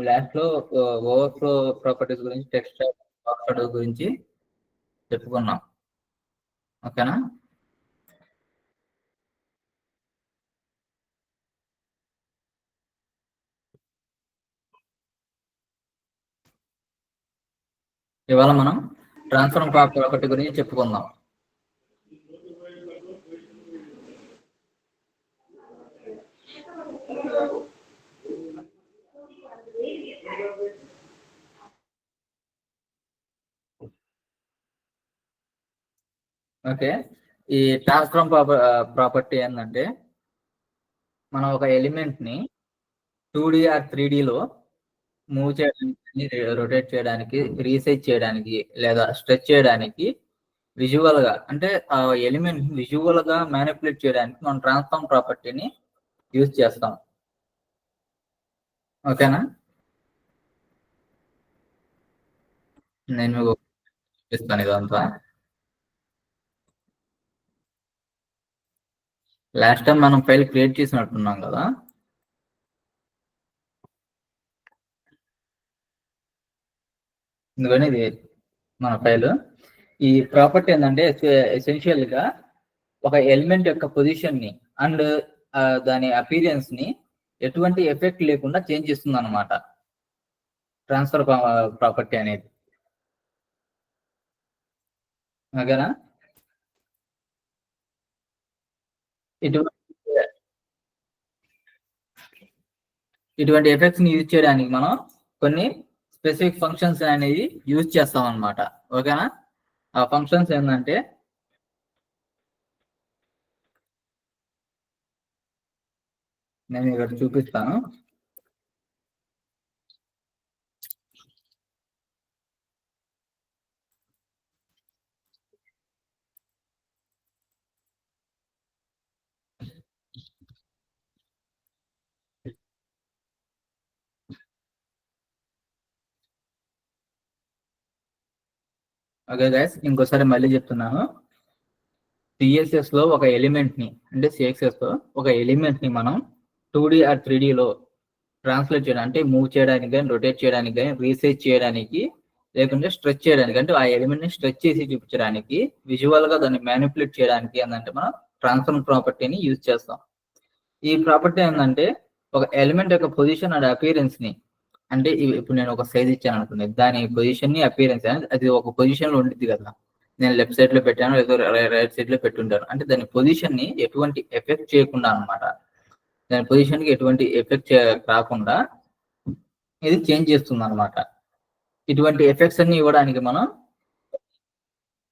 Last లో overflow properties గురించి, text properties గురించి చెప్పుకున్నాం. ఓకేనా? ఇవాళ మనం ట్రాన్స్ఫార్మ్ ప్రాపర్టీ గురించి చెప్పుకుందాం. ఓకే, ఈ ట్రాన్స్ఫార్మ్ ప్రాపర్టీ ఏంటంటే, మనం ఒక ఎలిమెంట్ ని 2D ఆర్ 3D లో మూవ్ చేయడానికి, రొటేట్ చేయడానికి, రీసైజ్ చేయడానికి లేదా స్ట్రెచ్ చేయడానికి విజువల్ గా, అంటే ఆ ఎలిమెంట్ విజువల్ గా మ్యానిపులేట్ చేయడానికి మనం ట్రాన్స్ఫార్మ్ ప్రాపర్టీని యూజ్ చేస్తాం. ఓకేనా? నేను మీకు చూపిస్తాను ఇదంతా. లాస్ట్ టైం మనం ఫైల్ క్రియేట్ చేసినట్టున్నాం కదా. ఎందుకని ఇది మన ఫైల్. ఈ ప్రాపర్టీ ఏంటంటే ఎసెన్షియల్ గా ఒక ఎలిమెంట్ యొక్క పొజిషన్ ని అండ్ దాని అపీరియన్స్ ని ఎటువంటి ఎఫెక్ట్ లేకుండా చేంజ్ చేస్తుంది అనమాట ట్రాన్స్ఫర్ ప్రాపర్టీ అనేది. ఓకేనా? ఇటువంటి ఎఫెక్ట్స్ ని యూజ్ చేయడానికి మనం కొన్ని స్పెసిఫిక్ ఫంక్షన్స్ అనేవి యూజ్ చేస్తాం అనమాట. ఓకేనా? ఆ ఫంక్షన్స్ ఏంటంటే, నేను ఇక్కడ చూపిస్తాను. ఓకే గైస్, ఇంకోసారి మళ్ళీ చెప్తున్నాను. సిఎస్ఎస్ లో ఒక ఎలిమెంట్ ని, అంటే సిఎస్ఎస్ లో ఒక ఎలిమెంట్ ని మనం 2D ఆర్ 3D లో ట్రాన్స్లేట్ చేయడానికి, అంటే మూవ్ చేయడానికి కానీ, రొటేట్ చేయడానికి కానీ, రీసైజ్ చేయడానికి, లేకుంటే స్ట్రెచ్ చేయడానికి, అంటే ఆ ఎలిమెంట్ ని స్ట్రెచ్ చేసి చూపించడానికి, విజువల్ గా దాన్ని మ్యానిపులేట్ చేయడానికి ఏంటంటే మనం ట్రాన్స్ఫార్మ్ ప్రాపర్టీని యూజ్ చేస్తాం. ఈ ప్రాపర్టీ ఏంటంటే, ఒక ఎలిమెంట్ యొక్క పొజిషన్ అండ్ అపీరెన్స్ ని, అంటే ఇప్పుడు నేను ఒక సైజ్ ఇచ్చాను అనుకోండి, దాని పొజిషన్ ని, అపీరెన్స్ అది ఒక పొజిషన్ లో ఉంటుంది కదా. నేను లెఫ్ట్ సైడ్ లో పెట్టాను, లేదా రైట్ సైడ్ లో పెట్టుంటాను, అంటే దాని పొజిషన్ ని ఎటువంటి ఎఫెక్ట్ చేయకుండా అనమాట, దాని పొజిషన్ కి ఎటువంటి ఎఫెక్ట్ రాకుండా ఇది చేంజ్ చేస్తుంది అనమాట. ఇటువంటి ఎఫెక్ట్స్ అన్ని ఇవ్వడానికి మనం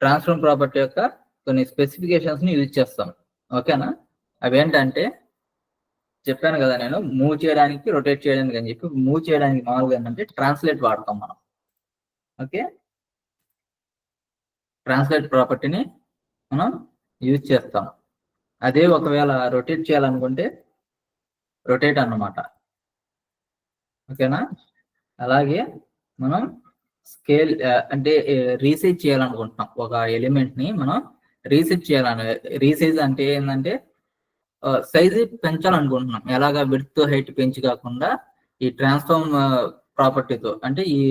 ట్రాన్స్ఫార్మ్ ప్రాపర్టీ యొక్క కొన్ని స్పెసిఫికేషన్స్ ని యూజ్ చేస్తాం. ఓకేనా? అవి ఏంటంటే, చెప్పాను కదా నేను, మూవ్ చేయడానికి, రొటేట్ చేయడానికి అని చెప్పి. మూవ్ చేయడానికి మామూలుగా ఏంటంటే ట్రాన్స్లేట్ వాడతాం మనం. ఓకే, ట్రాన్స్లేట్ ప్రాపర్టీని మనం యూజ్ చేస్తాం. అదే ఒకవేళ రొటేట్ చేయాలనుకుంటే రొటేట్ అన్నమాట. ఓకేనా? అలాగే మనం స్కేల్, అంటే రీసైజ్ చేయాలనుకుంటున్నాం ఒక ఎలిమెంట్ ని. మనం రీసైజ్ చేయాలని, రీసైజ్ అంటే ఏంటంటే సైజు పెంచాలనుకుంటున్నాం. ఎలాగా విడ్త్ హైట్ పెంచి కాకుండా ఈ ట్రాన్స్ఫార్మ్ ప్రాపర్టీతో, అంటే ఈ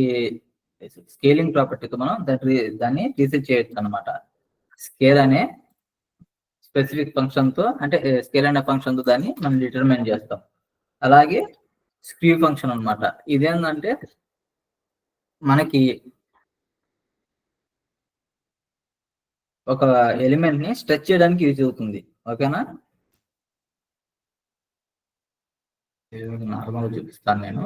స్కేలింగ్ ప్రాపర్టీతో మనం దాన్ని రీసెట్ చేయొచ్చు అనమాట. స్కేల్ అనే స్పెసిఫిక్ ఫంక్షన్ తో, అంటే స్కేల్ అనే ఫంక్షన్ తో దాన్ని మనం డిటర్మైన్ చేస్తాం. అలాగే స్క్యూ ఫంక్షన్ అనమాట. ఇదేంటంటే మనకి ఒక ఎలిమెంట్ ని స్ట్రెచ్ చేయడానికి యూజ్ అవుతుంది. ఓకేనా? నార్మల్గా చూపిస్తాను నేను.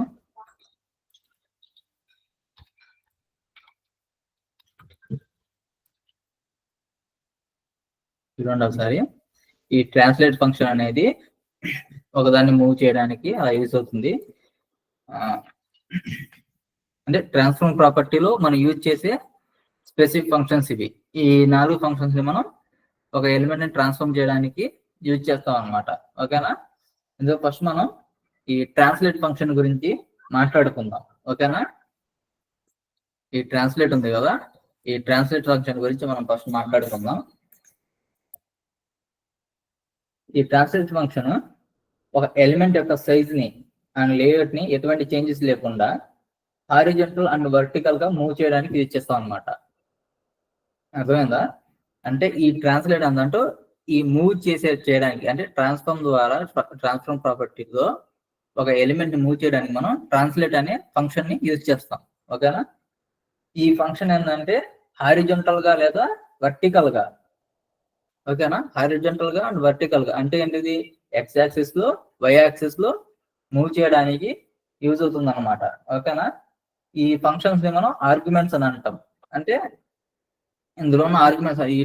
చూడండి ఒకసారి. ఈ ట్రాన్స్లేట్ ఫంక్షన్ అనేది ఒకదాన్ని మూవ్ చేయడానికి అలా యూజ్ అవుతుంది. అంటే ట్రాన్స్ఫార్మ్ ప్రాపర్టీలో మనం యూజ్ చేసే స్పెసిఫిక్ ఫంక్షన్స్ ఇవి. ఈ 4 ఫంక్షన్స్ ని మనం ఒక ఎలిమెంట్ ని ట్రాన్స్ఫార్మ్ చేయడానికి యూజ్ చేస్తాం అనమాట. ఓకేనా? ఇందులో ఫస్ట్ మనం ఈ ట్రాన్స్లేట్ ఫంక్షన్ గురించి మాట్లాడుకుందాం. ఓకేనా? ఈ ట్రాన్స్లేట్ ఉంది కదా, ఈ ట్రాన్స్లేట్ ఫంక్షన్ గురించి మనం ఫస్ట్ మాట్లాడుకుందాం. ఈ ట్రాన్స్లేట్ ఫంక్షన్ ఒక ఎలిమెంట్ యొక్క సైజ్ ని అండ్ లేఅవుట్ ని ఎటువంటి చేంజెస్ లేకుండా హారిజంటల్ అండ్ వర్టికల్ గా మూవ్ చేయడానికి యూజ్ చేస్తాం అనమాట. అర్థమైందా? అంటే ఈ ట్రాన్స్లేట్ అందంటూ ఈ మూవ్ చేయడానికి అంటే ట్రాన్స్ఫార్మ్ ద్వారా ట్రాన్స్ఫార్మ్ ప్రాపర్టీలో ఒక ఎలిమెంట్ ని మూవ్ చేయడానికి మనం ట్రాన్స్లేట్ అనే ఫంక్షన్ ని యూజ్ చేస్తాం. ఓకేనా? ఈ ఫంక్షన్ ఏంటంటే హారిజంటల్ గా లేదా వర్టికల్ గా, ఓకేనా, హారిజంటల్ గా అండ్ వర్టికల్ గా అంటే ఏంటిది, ఎక్స్ యాక్సిస్ లో వై యాక్సిస్ లో మూవ్ చేయడానికి యూజ్ అవుతుంది అనమాట. ఓకేనా? ఈ ఫంక్షన్స్ ని మనం ఆర్గ్యుమెంట్స్ అని అంటాం. అంటే ఇందులో ఉన్న ఆర్గ్యుమెంట్స్ ఈ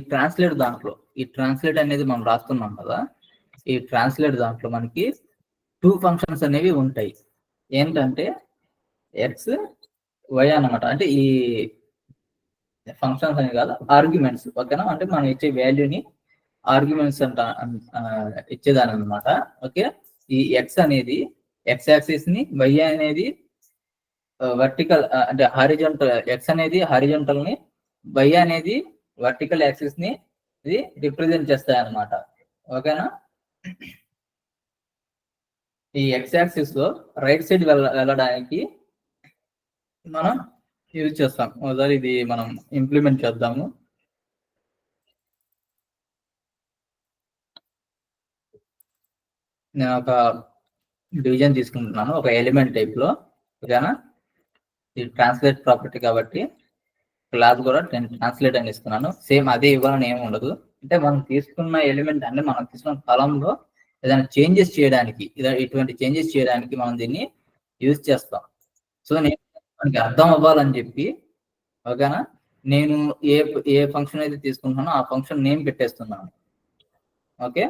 ట్రాన్స్లేట్ అనేది మనం రాస్తున్నాం కదా, ఈ ట్రాన్స్లేట్ దాంట్లో మనకి 2 ఫంక్షన్స్ అనేవి ఉంటాయి. ఏంటంటే ఎక్స్ వై అన్నమాట. అంటే ఈ ఫంక్షన్స్ అని కాదు, ఆర్గ్యుమెంట్స్. ఓకేనా? అంటే మనం ఇచ్చే వాల్యూని ఆర్గ్యుమెంట్స్ ఇచ్చేదాని అనమాట. ఓకే, ఈ ఎక్స్ అనేది ఎక్స్ యాక్సిస్ ని, వై అనేది వర్టికల్ అంటే హారిజంటల్, ఎక్స్ అనేది హారిజంటల్ ని, వై అనేది వర్టికల్ యాక్సిస్ ని ఇది రిప్రజెంట్ చేస్తాయి అన్నమాట. ఓకేనా? ఈ ఎక్స్ యాక్సిస్ లో రైట్ సైడ్ వెళ్ళడానికి మనం యూజ్ చేస్తాం. ఒకసారి ఇది మనం ఇంప్లిమెంట్ చేద్దాము. నేను ఒక డివిజన్ తీసుకుంటున్నాను ఒక ఎలిమెంట్ టైప్ లో. ఓకేనా? ఇది ట్రాన్స్లేట్ ప్రాపర్టీ కాబట్టి క్లాస్ కూడా ట్రాన్స్లేట్ అని ఇస్తున్నాను. సేమ్ అదే ఇవ్వాలని ఏమి ఉండదు. అంటే మనం తీసుకున్న ఎలిమెంట్ అంటే మనం తీసుకున్న కాలంలో ఏదైనా చేంజెస్ చేయడానికి, ఇటువంటి చేంజెస్ చేయడానికి మనం దీన్ని యూజ్ చేస్తాం. సో నేను మనకి అర్థం అవ్వాలని చెప్పి, ఓకేనా, నేను ఏ ఫంక్షన్ అయితే తీసుకుంటున్నానో ఆ ఫంక్షన్ నేమ్ పెట్టేస్తున్నాను. ఓకే,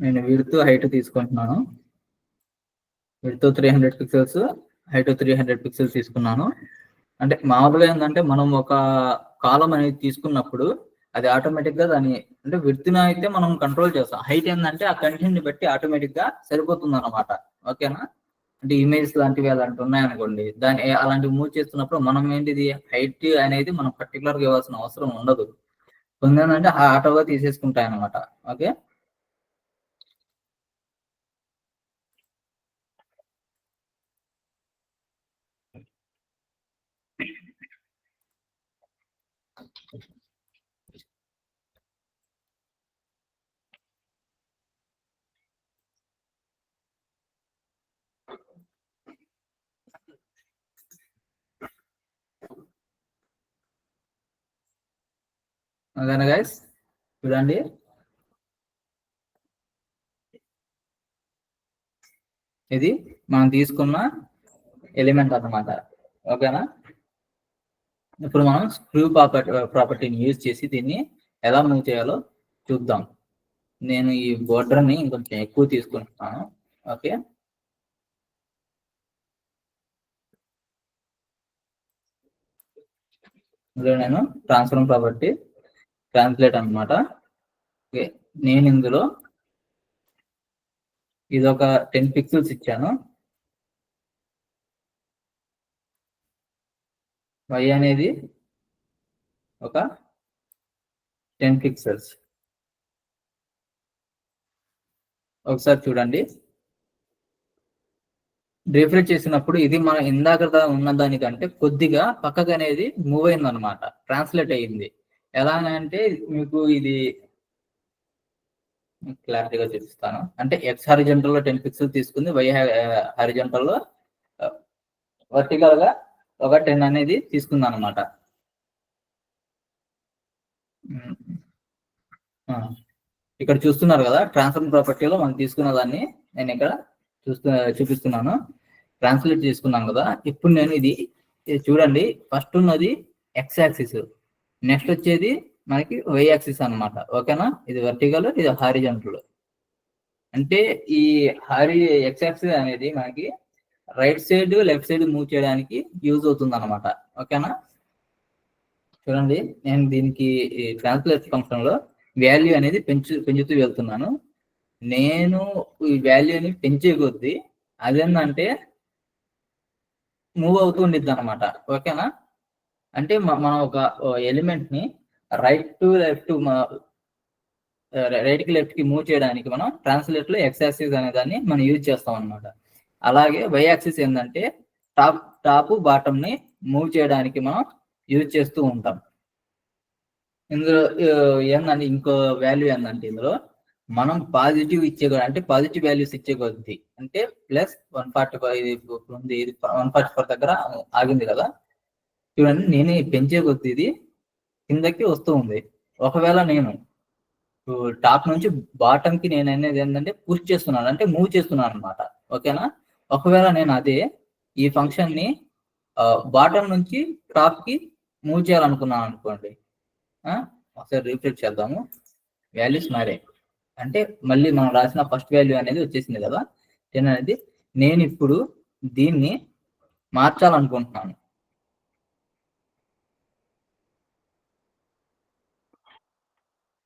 నేను విడ్త్ హైట్ తీసుకుంటున్నాను. విడ్త్ 300 పిక్సెల్స్, హైట్ 300 పిక్సెల్స్ తీసుకున్నాను. అంటే మామూలుగా ఏంటంటే మనం ఒక కాలం అనేది తీసుకున్నప్పుడు అది ఆటోమేటిక్ గా దాని అంటే విడ్త్ అయితే మనం కంట్రోల్ చేస్తాం. హైట్ ఏంటంటే ఆ కంటెంట్ ని బట్టి ఆటోమేటిక్ గా సరిపోతుంది అనమాట. ఓకేనా? అంటే ఇమేజ్ లాంటివి అలాంటి ఉన్నాయనుకోండి, అలాంటివి మూవ్ చేస్తున్నప్పుడు మనం ఏంటిది హైట్ అనేది మనం పర్టికులర్ గా ఇవ్వాల్సిన అవసరం ఉండదు. కొందేంటంటే ఆటోగా తీసేసుకుంటాయి అనమాట. ఓకే, ఓకేనా గైస్? చూడండి, ఇది మనం తీసుకున్న ఎలిమెంట్ అన్నమాట. ఓకేనా? ఇప్పుడు మనం స్క్రూ ప్రాపర్టీని యూజ్ చేసి దీన్ని ఎలా మూవ్ చేయాలో చూద్దాం. నేను ఈ బోర్డర్ని ఇంకొంచెం ఎక్కువ తీసుకుంటున్నాను. ఓకే, ఇందులో నేను ట్రాన్స్ఫార్మ్ ప్రాపర్టీ ట్రాన్స్లేట్ అనమాట. ఓకే, నేను ఇందులో ఇది ఒక 10 పిక్సెల్స్ ఇచ్చాను. వై అనేది ఒక 10 పిక్సెల్స్. ఒకసారి చూడండి, రిఫ్రెష్ చేసినప్పుడు ఇది మనం ఇందాక ఉన్న దానికంటే కొద్దిగా పక్కకు అనేది మూవ్ అయింది అనమాట, ట్రాన్స్లేట్ అయ్యింది. ఎలా అంటే మీకు ఇది క్లారిటీగా చూపిస్తాను. అంటే ఎక్స్ హారిజంటల్ లో 10 పిక్సెల్ తీసుకుంది, వై హారిజంటల్ లో వర్టికల్ గా ఒక 10 అనేది తీసుకుంది అనమాట. ఇక్కడ చూస్తున్నారు కదా, ట్రాన్స్ఫార్మ్ ప్రాపర్టీలో మనం తీసుకున్న దాన్ని నేను ఇక్కడ చూపిస్తున్నాను. ట్రాన్స్లేట్ చేసుకున్నాం కదా. ఇప్పుడు నేను ఇది చూడండి, ఫస్ట్ ఉన్నది ఎక్స్ యాక్సిస్, నెక్స్ట్ వచ్చేది మనకి వై యాక్సిస్ అనమాట. ఓకేనా? ఇది వర్టికల్, ఇది హారిజంటల్. అంటే ఈ ఎక్స్ యాక్సిస్ అనేది మనకి right side left side move చేయడానికి యూజ్ అవుతుంది అనమాట. ఓకేనా? చూడండి, నేను దీనికి ట్రాన్స్లేట్ ఫంక్షన్ లో వాల్యూ అనేది పెంచుతూ వెళ్తున్నాను. నేను ఈ వాల్యూని పెంచే కొద్దీ అదేంటంటే మూవ్ అవుతూ ఉండిద్ది అనమాట. ఓకేనా? అంటే మనం ఒక ఎలిమెంట్ ని రైట్ టు లెఫ్ట్ రైట్ కి లెఫ్ట్ కి మూవ్ చేయడానికి మనం ట్రాన్స్లేట్ లో ఎక్స్ యాక్సిస్ అనే దాన్ని మనం యూజ్ చేస్తాం అనమాట. అలాగే వై యాక్సిస్ ఏంటంటే టాప్ బాటమ్ ని మూవ్ చేయడానికి మనం యూజ్ చేస్తూ ఉంటాం. ఇందులో ఏంటంటే ఇంకో వాల్యూ ఏంటంటే ఇందులో మనం పాజిటివ్ ఇచ్చే అంటే పాజిటివ్ వాల్యూస్ ఇచ్చే కొద్ది అంటే ప్లస్ 145 ఉంది, 144 దగ్గర ఆగింది కదా. చూడండి, నేనే పెంచే కొద్ది ఇది కిందకి వస్తూ ఉంది. ఒకవేళ నేను టాప్ నుంచి బాటమ్ కి నేను అనేది ఏంటంటే పుష్ చేస్తున్నాను, అంటే మూవ్ చేస్తున్నాను అనమాట. ఓకేనా? ఒకవేళ నేను అదే ఈ ఫంక్షన్ ని బాటమ్ నుంచి టాప్ కి మూవ్ చేయాలనుకున్నాను అనుకోండి, ఒకసారి రిఫ్రెష్ చేద్దాము. వాల్యూస్ మారే అంటే మళ్ళీ మనం రాసిన ఫస్ట్ వాల్యూ అనేది వచ్చేసింది కదా 10 అనేది. నేను ఇప్పుడు దీన్ని మార్చాలనుకుంటున్నాను.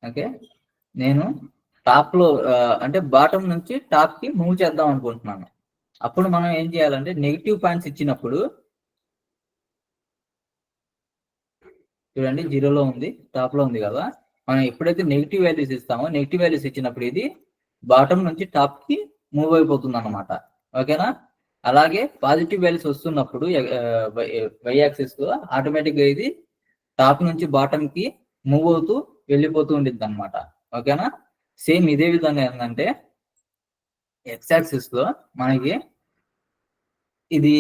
ఓకే, నేను టాప్ లో అంటే బాటమ్ నుంచి టాప్ కి మూవ్ చేద్దాం అనుకుంటున్నాను. అప్పుడు మనం ఏం చేయాలంటే నెగిటివ్ పాయింట్స్ ఇచ్చినప్పుడు చూడండి, 0లో ఉంది, టాప్ లో ఉంది కదా. మనం ఎప్పుడైతే నెగిటివ్ వాల్యూస్ ఇస్తామో నెగిటివ్ వాల్యూస్ ఇచ్చినప్పుడు ఇది బాటమ్ నుంచి టాప్ కి మూవ్ అయిపోతుంది అనమాట. ఓకేనా? అలాగే పాజిటివ్ వాల్యూస్ వస్తున్నప్పుడు వై యాక్సిస్ లో ఆటోమేటిక్ గా ఇది టాప్ నుంచి బాటమ్ కి మూవ్ అవుతూ వెళ్ళిపోతూ ఉండిద్ది అనమాట. ఓకేనా? సేమ్ ఇదే విధంగా ఏంటంటే ఎక్స్ యాక్సిస్ లో మనకి ఇది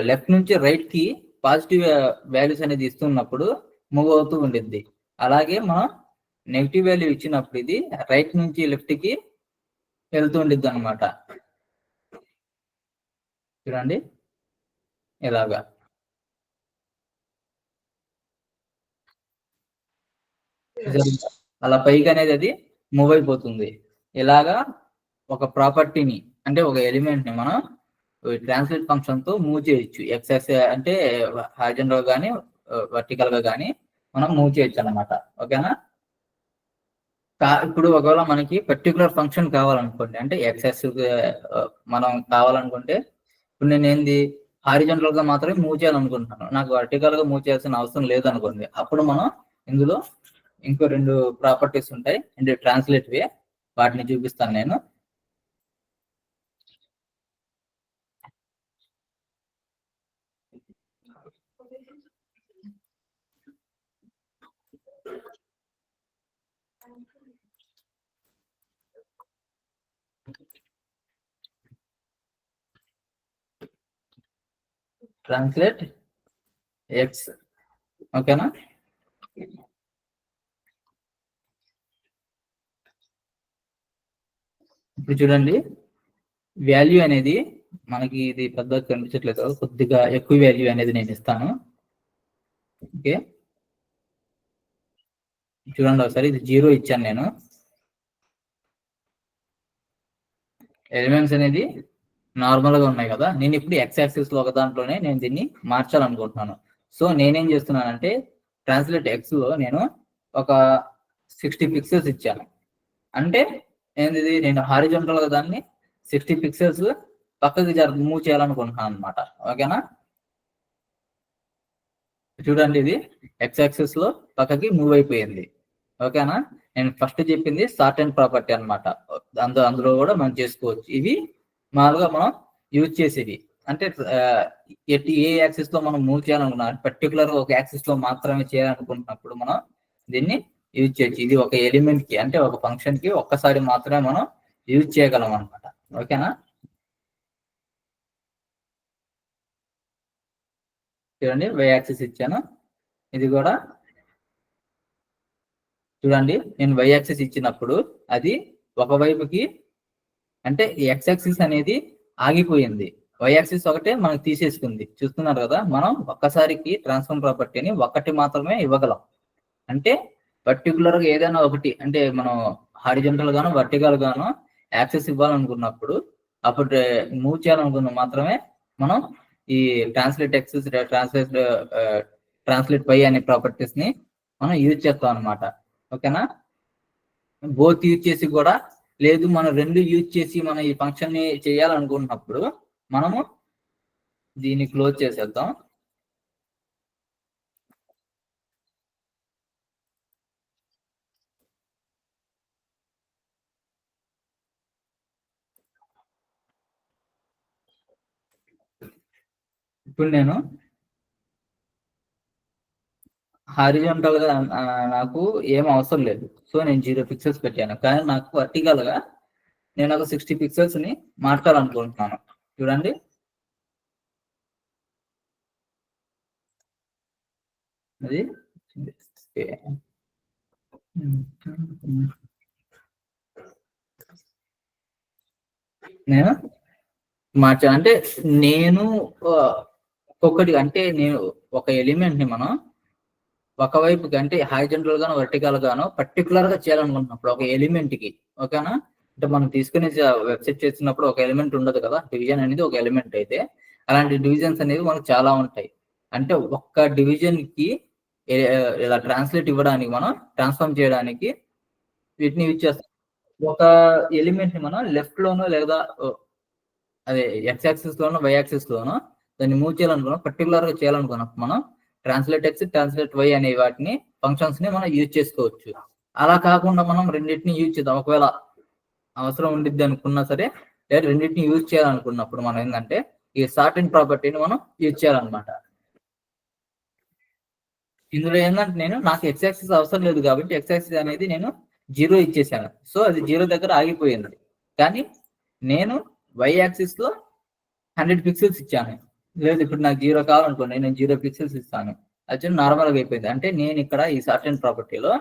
లెఫ్ట్ నుంచి రైట్ కి పాజిటివ్ వాల్యూస్ అనేది ఇస్తున్నప్పుడు మూవ్ అవుతూ ఉండిద్ది. అలాగే మనం నెగిటివ్ వాల్యూ ఇచ్చినప్పుడు ఇది రైట్ నుంచి లెఫ్ట్ కి వెళ్తూ ఉండిద్ది అనమాట. చూడండి ఇలాగా. అలా పైకి అనేది అది మూవ్ అయిపోతుంది. ఇలాగా ఒక ప్రాపర్టీని అంటే ఒక ఎలిమెంట్ ని మనం ట్రాన్స్లేట్ ఫంక్షన్ తో మూవ్ చేయొచ్చు. ఎక్సెస్ అంటే హారిజాంటల్ గా కానీ వర్టికల్ గా కానీ మనం మూవ్ చేయొచ్చు అనమాట. ఓకేనా? ఇప్పుడు ఒకవేళ మనకి పర్టికులర్ ఫంక్షన్ కావాలనుకోండి, అంటే ఎక్సెస్ మనం కావాలనుకుంటే ఇప్పుడు నేను ఏంది హారిజాంటల్ గా మాత్రమే మూవ్ చేయాలనుకుంటున్నాను, నాకు వర్టికల్ గా మూవ్ చేయాల్సిన అవసరం లేదనుకోండి. అప్పుడు మనం ఇందులో ఇంకో 2 ప్రాపర్టీస్ ఉంటాయి, అంటే ట్రాన్స్లేట్ వే, వాటిని చూపిస్తాను నేను. Translate X. ఓకేనా? ఇప్పుడు చూడండి, వాల్యూ అనేది మనకి ఇది పెద్దగా కనిపించట్లేదు, కొద్దిగా ఎక్కువ వాల్యూ అనేది నేను ఇస్తాను. ఓకే, చూడండి ఒకసారి, ఇది 0 ఇచ్చాను నేను. ఎలిమెంట్స్ అనేది నార్మల్ గా ఉన్నాయి కదా. నేను ఇప్పుడు ఎక్స్ యాక్సిస్ లో ఒక దాంట్లోనే నేను దీన్ని మార్చాలనుకుంటున్నాను. సో నేనేం చేస్తున్నానంటే ట్రాన్స్లేట్ ఎక్స్ లో నేను ఒక 60 పిక్సెల్స్ ఇచ్చాను. అంటే ఏంటిది, నేను హారిజాంటల్ గా దాన్ని 60 పిక్సెల్స్ పక్కకి మూవ్ చేయాలనుకుంటున్నాను అనమాట. ఓకేనా? చూడండి, ఇది ఎక్స్ యాక్సిస్ లో పక్కకి మూవ్ అయిపోయింది. ఓకేనా? నేను ఫస్ట్ చెప్పింది సార్ట్ అండ్ ప్రాపర్టీ అనమాట. అందులో కూడా మనం చేసుకోవచ్చు. ఇవి మామూలుగా మనం యూజ్ చేసేది, అంటే ఏ యాక్సిస్ లో మనం మూవ్ చేయాలనుకున్నాం, పర్టికులర్ ఒక యాక్సిస్ లో మాత్రమే చేయాలనుకుంటున్నప్పుడు మనం దీన్ని యూజ్ చేయొచ్చు. ఇది ఒక ఎలిమెంట్ కి, అంటే ఒక ఫంక్షన్ కి ఒక్కసారి మాత్రమే మనం యూజ్ చేయగలం అనమాట. ఓకేనా? చూడండి, వై యాక్సిస్ ఇచ్చాను. ఇది కూడా చూడండి, నేను వై యాక్సిస్ ఇచ్చినప్పుడు అది ఒకవైపుకి, అంటే ఎక్స్ యాక్సిస్ అనేది ఆగిపోయింది, వై యాక్సిస్ ఒకటే మనకు తీసేసుకుంది. చూస్తున్నారు కదా, మనం ఒక్కసారికి ట్రాన్స్ఫార్మ్ ప్రాపర్టీని ఒకటి మాత్రమే ఇవ్వగలం. అంటే పర్టికులర్ గా ఏదైనా ఒకటి, అంటే మనం హారిజాంటల్ గాను వర్టికల్ గాను యాక్సెస్ ఇవ్వాలనుకున్నప్పుడు, అప్పుడు మూవ్ చేయాలనుకున్న మాత్రమే మనం ఈ ట్రాన్స్లేట్ ఎక్సెస్ ట్రాన్స్లేట్ వై అనే ప్రాపర్టీస్ ని మనం యూజ్ చేస్తాం అనమాట. ఓకేనా? బోత్ యూజ్ చేసి కూడా లేదు, మనం 2 యూజ్ చేసి మనం ఈ ఫంక్షన్ ని చేయాలనుకున్నప్పుడు మనము దీన్ని క్లోజ్ చేసేద్దాం. ఇప్పుడు నేను హారిజాంటల్ గా నాకు ఏం అవసరం లేదు, సో నేను 0 పిక్సెల్స్ పెట్టాను. కానీ నాకు వర్టికల్ గా నేను ఒక 60 పిక్సెల్స్ ని మార్చాలనుకుంటున్నాను. చూడండి, అది నేను మార్చాను. అంటే నేను ఒక్కొక్కటి, అంటే నేను ఒక ఎలిమెంట్ ని మనం ఒకవైపుకి అంటే హారిజాంటల్ గాను వర్టికల్ గాను పర్టికులర్ గా చేయాలనుకుంటున్నప్పుడు ఒక ఎలిమెంట్ కి, ఓకేనా, అంటే మనం తీసుకునే వెబ్సైట్ చేస్తున్నప్పుడు ఒక ఎలిమెంట్ ఉండదు కదా, డివిజన్ అనేది ఒక ఎలిమెంట్ అయితే అలాంటి డివిజన్స్ అనేవి మనకు చాలా ఉంటాయి. అంటే ఒక్క డివిజన్ కి ఇలా ట్రాన్స్లేట్ ఇవ్వడానికి, మనం ట్రాన్స్ఫార్మ్ చేయడానికి వీటిని యూజ్ చేస్తాం. ఒక ఎలిమెంట్ ని మనం లెఫ్ట్ లోనో లేదా అదే ఎక్స్ యాక్సిస్ లోనో వై యాక్సిస్ లోనో దాన్ని మూవ్ చేయాలనుకున్నాం, పర్టికులర్ గా చేయాలనుకున్నప్పుడు మనం ట్రాన్స్లేట్ ఎక్స్ ట్రాన్స్లేట్ వై అనే వాటిని ఫంక్షన్స్ ని మనం యూజ్ చేసుకోవచ్చు. అలా కాకుండా మనం రెండింటిని యూజ్ చేద్దాం, ఒకవేళ అవసరం ఉండిద్ది అనుకున్నా సరే, లేదా రెండింటిని యూజ్ చేయాలనుకున్నప్పుడు మనం ఏంటంటే ఈ సార్టింగ్ ప్రాపర్టీని మనం యూజ్ చేయాలన్నమాట. ఇందులో ఏంటంటే నాకు ఎక్స్ యాక్సిస్ అవసరం లేదు కాబట్టి ఎక్స్ యాక్సిస్ అనేది నేను 0 ఇచ్చేసాను, సో అది 0 దగ్గర ఆగిపోయింది. కానీ నేను వై యాక్సిస్ లో 100 పిక్సెల్స్ ఇచ్చాను. లేదు, ఇప్పుడు నాకు 0 కావాలనుకోండి, నేను 0 పిక్సెల్స్ ఇస్తాను, అది నార్మల్ గా అయిపోయింది. అంటే నేను ఇక్కడ ఈ సార్టెన్ ప్రాపర్టీలో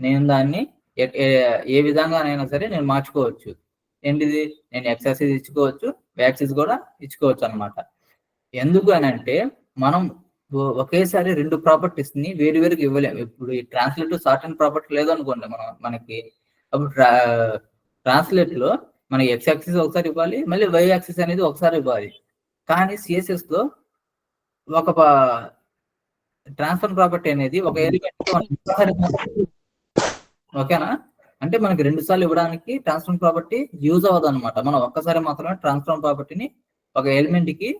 నేను దాన్ని ఏ విధంగానైనా సరే నేను మార్చుకోవచ్చు. ఏంటిది, నేను ఎక్స్ యాక్సిస్ ఇచ్చుకోవచ్చు, వై యాక్సిస్ కూడా ఇచ్చుకోవచ్చు అనమాట. ఎందుకు అని అంటే మనం ఒకేసారి రెండు ప్రాపర్టీస్ ని వేరు వేరుగా ఇవ్వలేము. ఇప్పుడు ఈ ట్రాన్స్లేట్ సార్టెన్ ప్రాపర్టీ లేదనుకోండి మనకి, అప్పుడు ట్రాన్స్లేట్ లో మనకి ఎక్స్ యాక్సిస్ ఒకసారి ఇవ్వాలి, మళ్ళీ వై యాక్సిస్ అనేది ఒకసారి ఇవ్వాలి. కానీ సిఎస్ఎస్ లో ఒక ట్రాన్స్ఫర్ ప్రాపర్టీ అనేది ఒక ఎలిమెంట్, ఓకేనా, అంటే మనకి 2 సార్లు ఇవ్వడానికి ట్రాన్స్ఫర్ ప్రాపర్టీ యూజ్ అవ్వదు అనమాట. మనం ఒక్కసారి మాత్రమే ట్రాన్స్ఫర్ ప్రాపర్టీని ఒక ఎలిమెంట్ కి,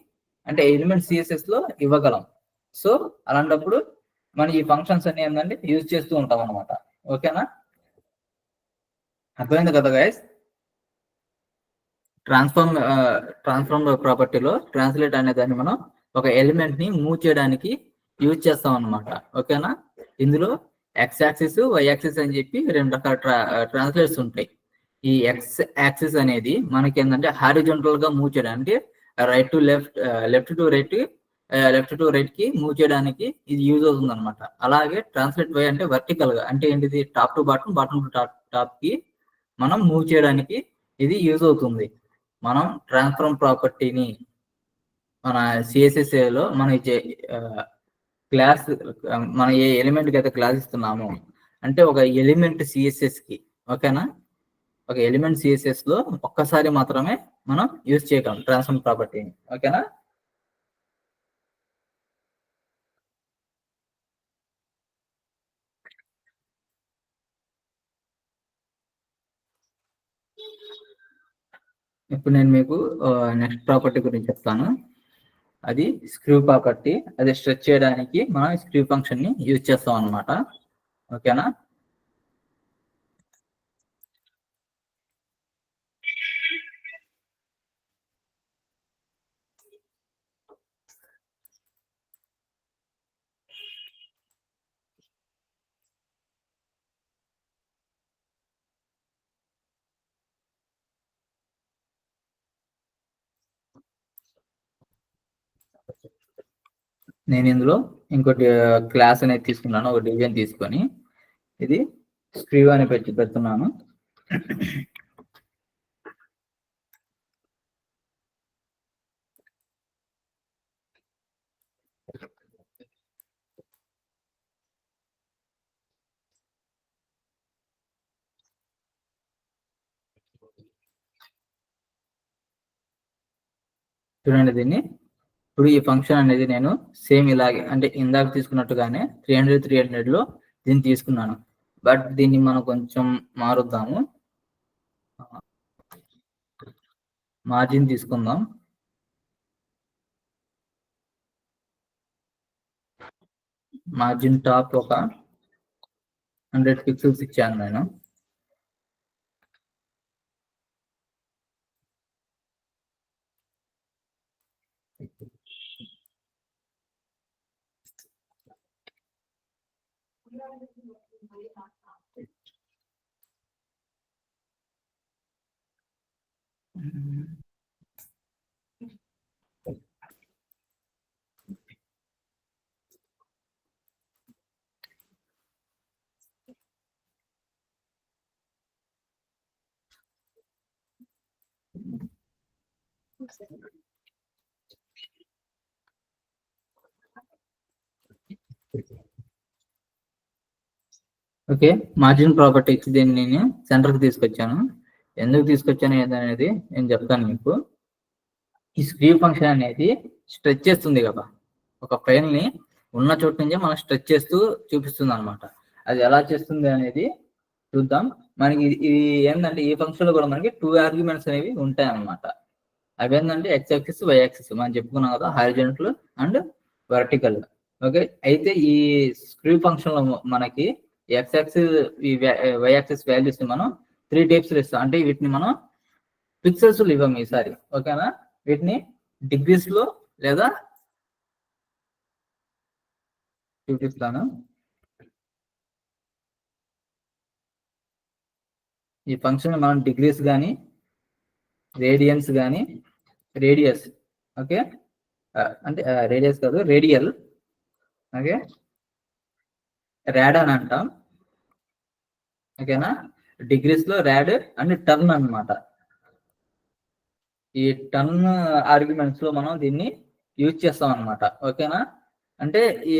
అంటే ఎలిమెంట్ సిఎస్ఎస్ లో ఇవ్వగలం. సో అలాంటప్పుడు మనం ఈ ఫంక్షన్స్ అన్ని ఏంటంటే యూజ్ చేస్తూ ఉంటాం అనమాట. ఓకేనా, అర్థమైంది కదా గైస్? ట్రాన్స్ఫార్మ్ ప్రాపర్టీలో ట్రాన్స్లేట్ అనే దాన్ని మనం ఒక ఎలిమెంట్ ని మూవ్ చేయడానికి యూజ్ చేస్తాం అనమాట. ఓకేనా, ఇందులో ఎక్స్ యాక్సిస్ వై యాక్సిస్ అని చెప్పి 2 రకాల ట్రాన్స్లేట్స్ ఉంటాయి. ఈ ఎక్స్ యాక్సిస్ అనేది మనకి ఏంటంటే హారిజాంటల్ గా మూవ్ చేయడానికి, right to left, left to right కి మూవ్ చేయడానికి ఇది యూజ్ అవుతుంది అనమాట. అలాగే ట్రాన్స్లేట్ వై అంటే వర్టికల్ గా, అంటే ఏంటిది, top to bottom, bottom to top కి మనం మూవ్ చేయడానికి ఇది యూజ్ అవుతుంది. మనం ట్రాన్స్ఫార్మ్ ప్రాపర్టీని మన సిఎస్ఎస్ లో మన క్లాస్, మన ఏ ఎలిమెంట్ కి అయితే క్లాస్ ఇస్తున్నామో, అంటే ఒక ఎలిమెంట్ సిఎస్ఎస్ కి, ఓకేనా, ఒక ఎలిమెంట్ సిఎస్ఎస్ లో ఒక్కసారి మాత్రమే మనం యూజ్ చేయగలం ట్రాన్స్ఫార్మ్ ప్రాపర్టీని. ఓకేనా, ఇప్పుడు నేను మీకు నెక్స్ట్ ప్రాపర్టీ గురించి చెప్తాను. అది స్క్రూ ప్రాపర్టీ. అది స్ట్రెచ్ చేయడానికి మనం స్క్రూ ఫంక్షన్ ని యూజ్ చేస్తాం అనమాట. ఓకేనా, నేను ఇందులో ఇంకోటి క్లాస్ అనేది తీసుకున్నాను, ఒక డివిజన్ తీసుకొని ఇది స్క్రూ అని పెడుతున్నాను. చూడండి దీన్ని. ఇప్పుడు ఈ ఫంక్షన్ అనేది నేను సేమ్ ఇలాగే, అంటే ఇందాక తీసుకున్నట్టుగానే 300 లో దీన్ని తీసుకున్నాను. బట్ దీన్ని మనం కొంచెం మారుద్దాము, మార్జిన్ తీసుకుందాం. మార్జిన్ టాప్ ఒక 100 పిక్సెల్స్ ఇచ్చాను నేను. ఓకే, మార్జిన్ ప్రాపర్టీకి దీన్ని నేను సెంటర్కి తీసుకొచ్చాను. ఎందుకు తీసుకొచ్చాను ఏదనేది నేను చెప్తాను మీకు. ఈ స్క్యూ ఫంక్షన్ అనేది స్ట్రెచ్ చేస్తుంది కదా, ఒక ఫైల్ ని ఉన్న చోటు నుంచే మనం స్ట్రెచ్ చేస్తూ చూపిస్తుంది అనమాట. అది ఎలా చేస్తుంది అనేది చూద్దాం. మనకి ఇది ఏంటంటే ఈ ఫంక్షన్ లో కూడా మనకి 2 ఆర్గ్యుమెంట్స్ అనేవి ఉంటాయి అన్నమాట. అవి ఏంటంటే ఎక్స్ యాక్సిస్, వై యాక్సిస్ మనం చెప్పుకున్నాం కదా, హారిజాంటల్ అండ్ వర్టికల్. ఓకే, అయితే ఈ స్క్యూ ఫంక్షన్ లో మనకి ఎక్స్ యాక్సిస్, ఈ వై యాక్సిస్ వాల్యూస్ ని మనం 3 టైప్స్ లో ఇస్తాం. అంటే వీటిని మనం పిక్సెల్స్ లో ఇవ్వం ఈసారి. ఓకేనా, వీటిని డిగ్రీస్ లో లేదా చూపిస్తాను. ఈ ఫంక్షన్ మనం డిగ్రీస్ కానీ, రేడియన్స్ కానీ, రేడియస్, ఓకే అంటే రేడియస్ కాదు, రేడియల్, ఓకే, ర్యాడ్ అని అంటాం. ఓకేనా, డిగ్రీస్ లో ర్యాడ్ అండ్ టర్న్ అన్నమాట. ఈ టర్న్ ఆర్గ్యుమెంట్స్ లో మనం దీన్ని యూజ్ చేస్తాం అన్నమాట. ఓకేనా, అంటే ఈ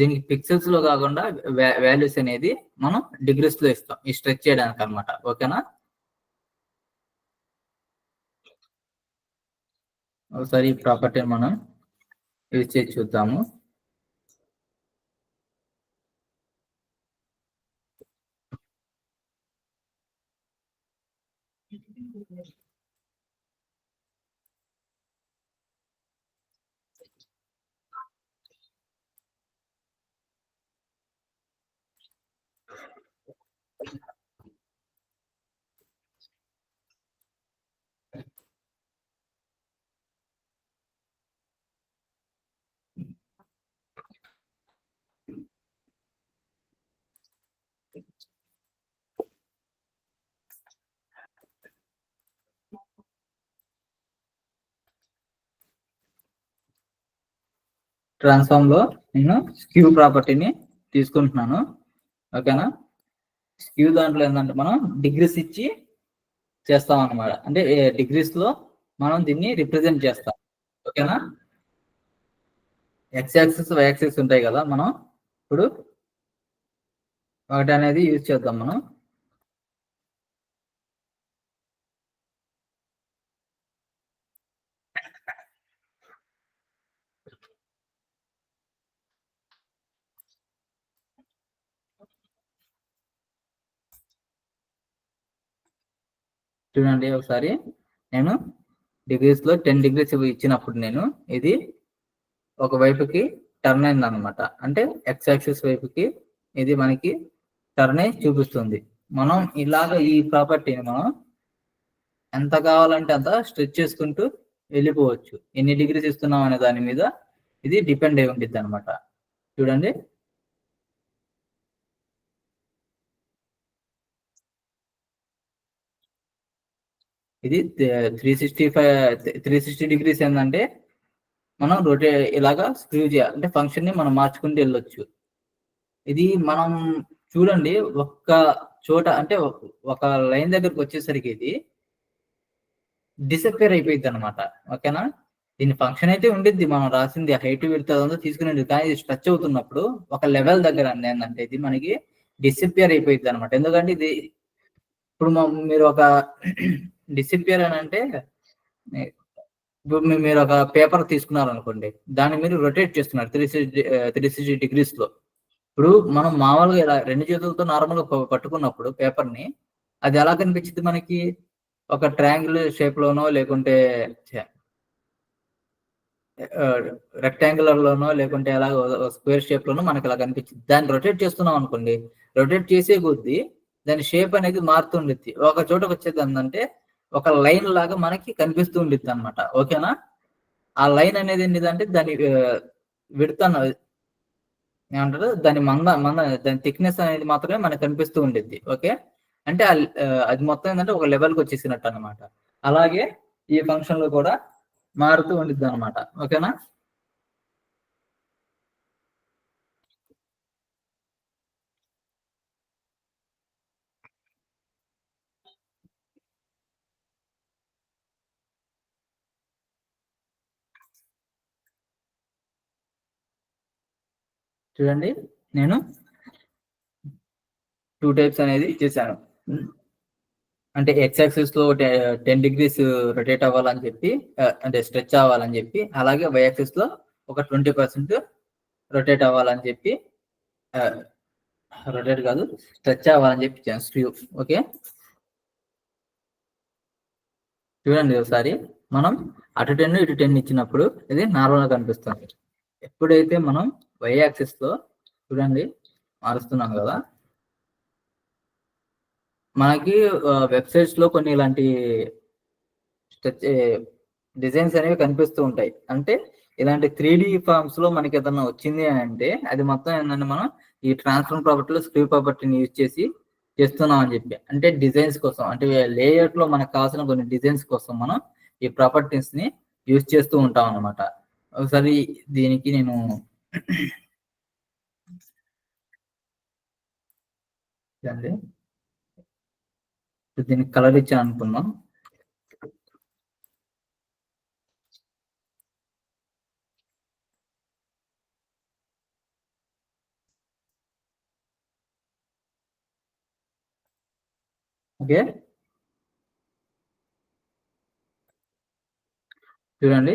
దీనికి పిక్సెల్స్ లో కాకుండా వాల్యూస్ అనేది మనం డిగ్రీస్ లో ఇస్తాం, ఈ స్ట్రెచ్ చేయడానికి అన్నమాట. ఓకేనా, ఒకసారి ఈ ప్రాపర్టీని మనం యూజ్ చేసి చూద్దాము. ట్రాన్స్ఫార్మ్ లో నేను స్క్యూ ప్రాపర్టీని తీసుకుంటున్నాను. ఓకేనా, స్క్యూ దాంట్లో ఏంటంటే మనం డిగ్రీస్ ఇచ్చి చేస్తాం అన్నమాట. అంటే డిగ్రీస్ లో మనం దీన్ని రిప్రజెంట్ చేస్తాం. ఓకేనా, ఎక్స్ యాక్సిస్, వై యాక్సిస్ ఉంటాయి కదా, మనం ఇప్పుడు ఒకటి అనేది యూజ్ చేద్దాం మనం. చూడండి ఒకసారి, నేను డిగ్రీస్ లో 10 డిగ్రీస్ ఇచ్చినప్పుడు నేను ఇది ఒక వైపుకి టర్న్ అయింది అనమాట. అంటే ఎక్స్ యాక్సిస్ వైపుకి ఇది మనకి టర్న్ అయి చూపిస్తుంది. మనం ఇలాగ ఈ ప్రాపర్టీని మనం ఎంత కావాలంటే అంత స్ట్రెచ్ చేసుకుంటూ వెళ్ళిపోవచ్చు. ఎన్ని డిగ్రీస్ ఇస్తున్నాం అనే దాని మీద ఇది డిపెండ్ అయి ఉంటుంది అనమాట. చూడండి, ఇది 360 డిగ్రీస్ ఏంటంటే మనం ఇలాగా స్క్రూ చేయాలి, అంటే ఫంక్షన్ ని మనం మార్చుకుంటూ వెళ్ళొచ్చు. ఇది మనం చూడండి ఒక్క చోట, అంటే ఒక లైన్ దగ్గరకు వచ్చేసరికి ఇది డిసప్పేర్ అయిపోయింది అనమాట. ఓకేనా, దీని ఫంక్షన్ అయితే ఉండిద్ది, మనం రాసింది హైట్ విడ్త్ అదంతా తీసుకునేది, కానీ ఇది స్ట్రెచ్ అవుతున్నప్పుడు ఒక లెవెల్ దగ్గర ఏంటంటే ఇది మనకి డిసప్పేర్ అయిపోయింది అనమాట. ఎందుకంటే ఇది ఇప్పుడు మీరు ఒక డిసప్పేర్ అని అంటే, ఇప్పుడు మీరు ఒక పేపర్ తీసుకున్నారు అనుకోండి, దాన్ని మీరు రొటేట్ చేస్తున్నారు 360 డిగ్రీస్ లో. ఇప్పుడు మనం మామూలుగా ఇలా 2 చేతులతో నార్మల్ గా పట్టుకున్నప్పుడు పేపర్ ని, అది ఎలా కనిపించింది మనకి, ఒక ట్రయాంగిల్ షేప్ లోనో లేకుంటే రెక్టాంగులర్ లోనో లేకుంటే అలా స్క్వేర్ షేప్ లోనో మనకి ఇలా కనిపించింది. దాన్ని రొటేట్ చేస్తున్నాం అనుకోండి, రొటేట్ చేసే కొద్దీ దాని షేప్ అనేది మారుతుండిద్ది. ఒక చోటకి వచ్చేది ఏంటంటే ఒక లైన్ లాగా మనకి కనిపిస్తూ ఉండిద్ది అనమాట. ఓకేనా? ఆ లైన్ అనేది ఏంటిదంటే దాని విడ్త్ ఏమంటారు, దాని దాని థిక్నెస్ అనేది మాత్రమే మనకు కనిపిస్తూ ఉండిద్ది. ఓకే, అంటే అది మొత్తం ఏంటంటే ఒక లెవెల్కి వచ్చేసినట్టు అనమాట. అలాగే ఈ ఫంక్షన్ లో కూడా మారుతూ ఉండిద్ది అనమాట. ఓకేనా? చూడండి, నేను 2 టైప్స్ అనేది ఇచ్చేసాను. అంటే ఎక్స్ యాక్సిస్ లో 10 degrees రొటేట్ అవ్వాలని చెప్పి, అంటే స్ట్రెచ్ అవ్వాలని చెప్పి, అలాగే వై యాక్సిస్ లో ఒక 20% రొటేట్ అవ్వాలని చెప్పి, రొటేట్ కాదు స్ట్రెచ్ అవ్వాలని చెప్పి స్క్రూ. ఓకే, చూడండి ఒకసారి, మనం అటు 10 ఇటు 10 ఇచ్చినప్పుడు ఇది నార్మల్ గా కనిపిస్తుంది. ఎప్పుడైతే మనం వై యాక్సిస్ లో చూడండి మారుస్తున్నాం కదా, మనకి వెబ్సైట్స్ లో కొన్ని ఇలాంటి డిజైన్స్ అనేవి కనిపిస్తూ ఉంటాయి. అంటే ఇలాంటి 3D ఫార్మ్స్ లో మనకి ఏదన్నా వచ్చింది అని అంటే అది మొత్తం ఏంటంటే మనం ఈ ట్రాన్స్ఫార్మ్ ప్రాపర్టీలో స్క్రూ ప్రాపర్టీని యూజ్ చేసి చేస్తున్నాం అని చెప్పి, అంటే డిజైన్స్ కోసం, అంటే లేఅవుట్ లో మనకు కావాల్సిన కొన్ని డిజైన్స్ కోసం మనం ఈ ప్రాపర్టీస్ ని యూజ్ చేస్తూ ఉంటాం అనమాట. ఒకసారి దీనికి నేను దీనికి కలర్ ఇచ్చాను అనుకుందాం. ఓకే, చూడండి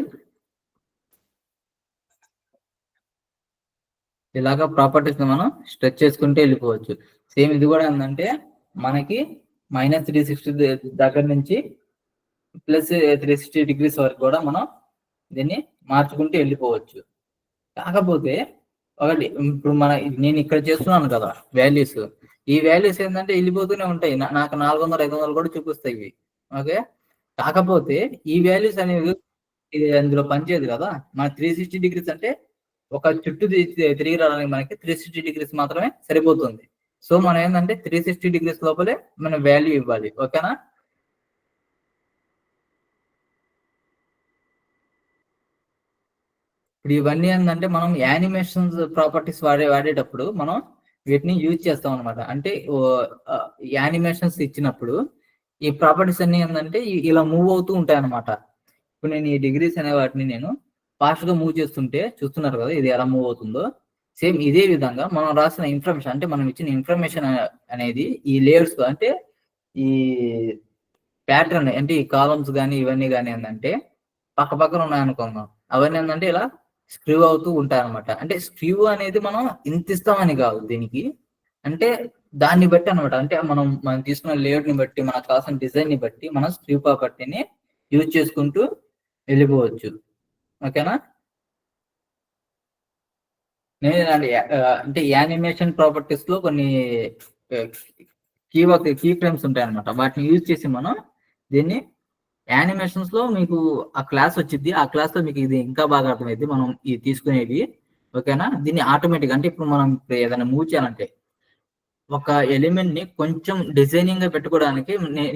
ఇలాగా ప్రాపర్టీస్ ని మనం స్ట్రెచ్ చేసుకుంటే వెళ్ళిపోవచ్చు. సేమ్ ఇది కూడా ఏంటంటే మనకి -360 దగ్గర నుంచి +360 వరకు కూడా మనం దీన్ని మార్చుకుంటూ వెళ్ళిపోవచ్చు. కాకపోతే ఒకటి, ఇప్పుడు నేను ఇక్కడ చేస్తున్నాను కదా వాల్యూస్, ఈ వాల్యూస్ ఏంటంటే వెళ్ళిపోతూనే ఉంటాయి. నాకు 400, 500 కూడా చూపిస్తాయి ఇవి. ఓకే, కాకపోతే ఈ వాల్యూస్ అనేవి ఇది అందులో పనిచేయదు కదా. మన 360 అంటే ఒక చుట్టూ తిరిగి రావడానికి మనకి 360 మాత్రమే సరిపోతుంది. సో మనం ఏంటంటే 360 లోపలే మనం వాల్యూ ఇవ్వాలి. ఓకేనా? ఇప్పుడు ఇవన్నీ ఏంటంటే మనం యానిమేషన్స్ ప్రాపర్టీస్ వాడేటప్పుడు మనం వీటిని యూజ్ చేస్తాం అనమాట. అంటే యానిమేషన్స్ ఇచ్చినప్పుడు ఈ ప్రాపర్టీస్ అన్ని ఏంటంటే ఇలా మూవ్ అవుతూ ఉంటాయి అనమాట. ఇప్పుడు నేను ఈ డిగ్రీస్ అనే వాటిని నేను ఫాస్ట్ గా మూవ్ చేస్తుంటే చూస్తున్నారు కదా ఇది ఎలా మూవ్ అవుతుందో. సేమ్ ఇదే విధంగా మనం రాసిన ఇన్ఫర్మేషన్, అంటే మనం ఇచ్చిన ఇన్ఫర్మేషన్ అనేది ఈ లేయర్స్, అంటే ఈ ప్యాటర్న్, అంటే ఈ కాలమ్స్ కానీ ఇవన్నీ కానీ ఏంటంటే పక్క పక్కన ఉన్నాయనుకుందాం, అవన్నీ ఏంటంటే ఇలా స్క్రూ అవుతూ ఉంటాయి అనమాట. అంటే స్క్రూ అనేది మనం ఇంత ఇస్తామని కాదు దీనికి, అంటే దాన్ని బట్టి అనమాట. అంటే మనం తీసుకున్న లేఅవుట్ ని బట్టి, మనకు కావాల్సిన డిజైన్ ని బట్టి మనం స్క్రూ ప్రాపర్టీని యూజ్ చేసుకుంటూ వెళ్ళిపోవచ్చు. ఓకేనా? అంటే యానిమేషన్ ప్రాపర్టీస్ లో కొన్ని కీ ఫ్రేమ్స్ ఉంటాయి అనమాట. వాటిని యూజ్ చేసి మనం దీన్ని యానిమేషన్స్ లో మీకు ఆ క్లాస్ వచ్చింది, ఆ క్లాస్ లో మీకు ఇది ఇంకా బాగా అర్థమైంది మనం ఇది తీసుకునేది. ఓకేనా? దీన్ని ఆటోమేటిక్, అంటే ఇప్పుడు మనం ఏదైనా మూవ్ చేయాలంటే ఒక ఎలిమెంట్ ని కొంచెం డిజైనింగ్ గా పెట్టుకోవడానికి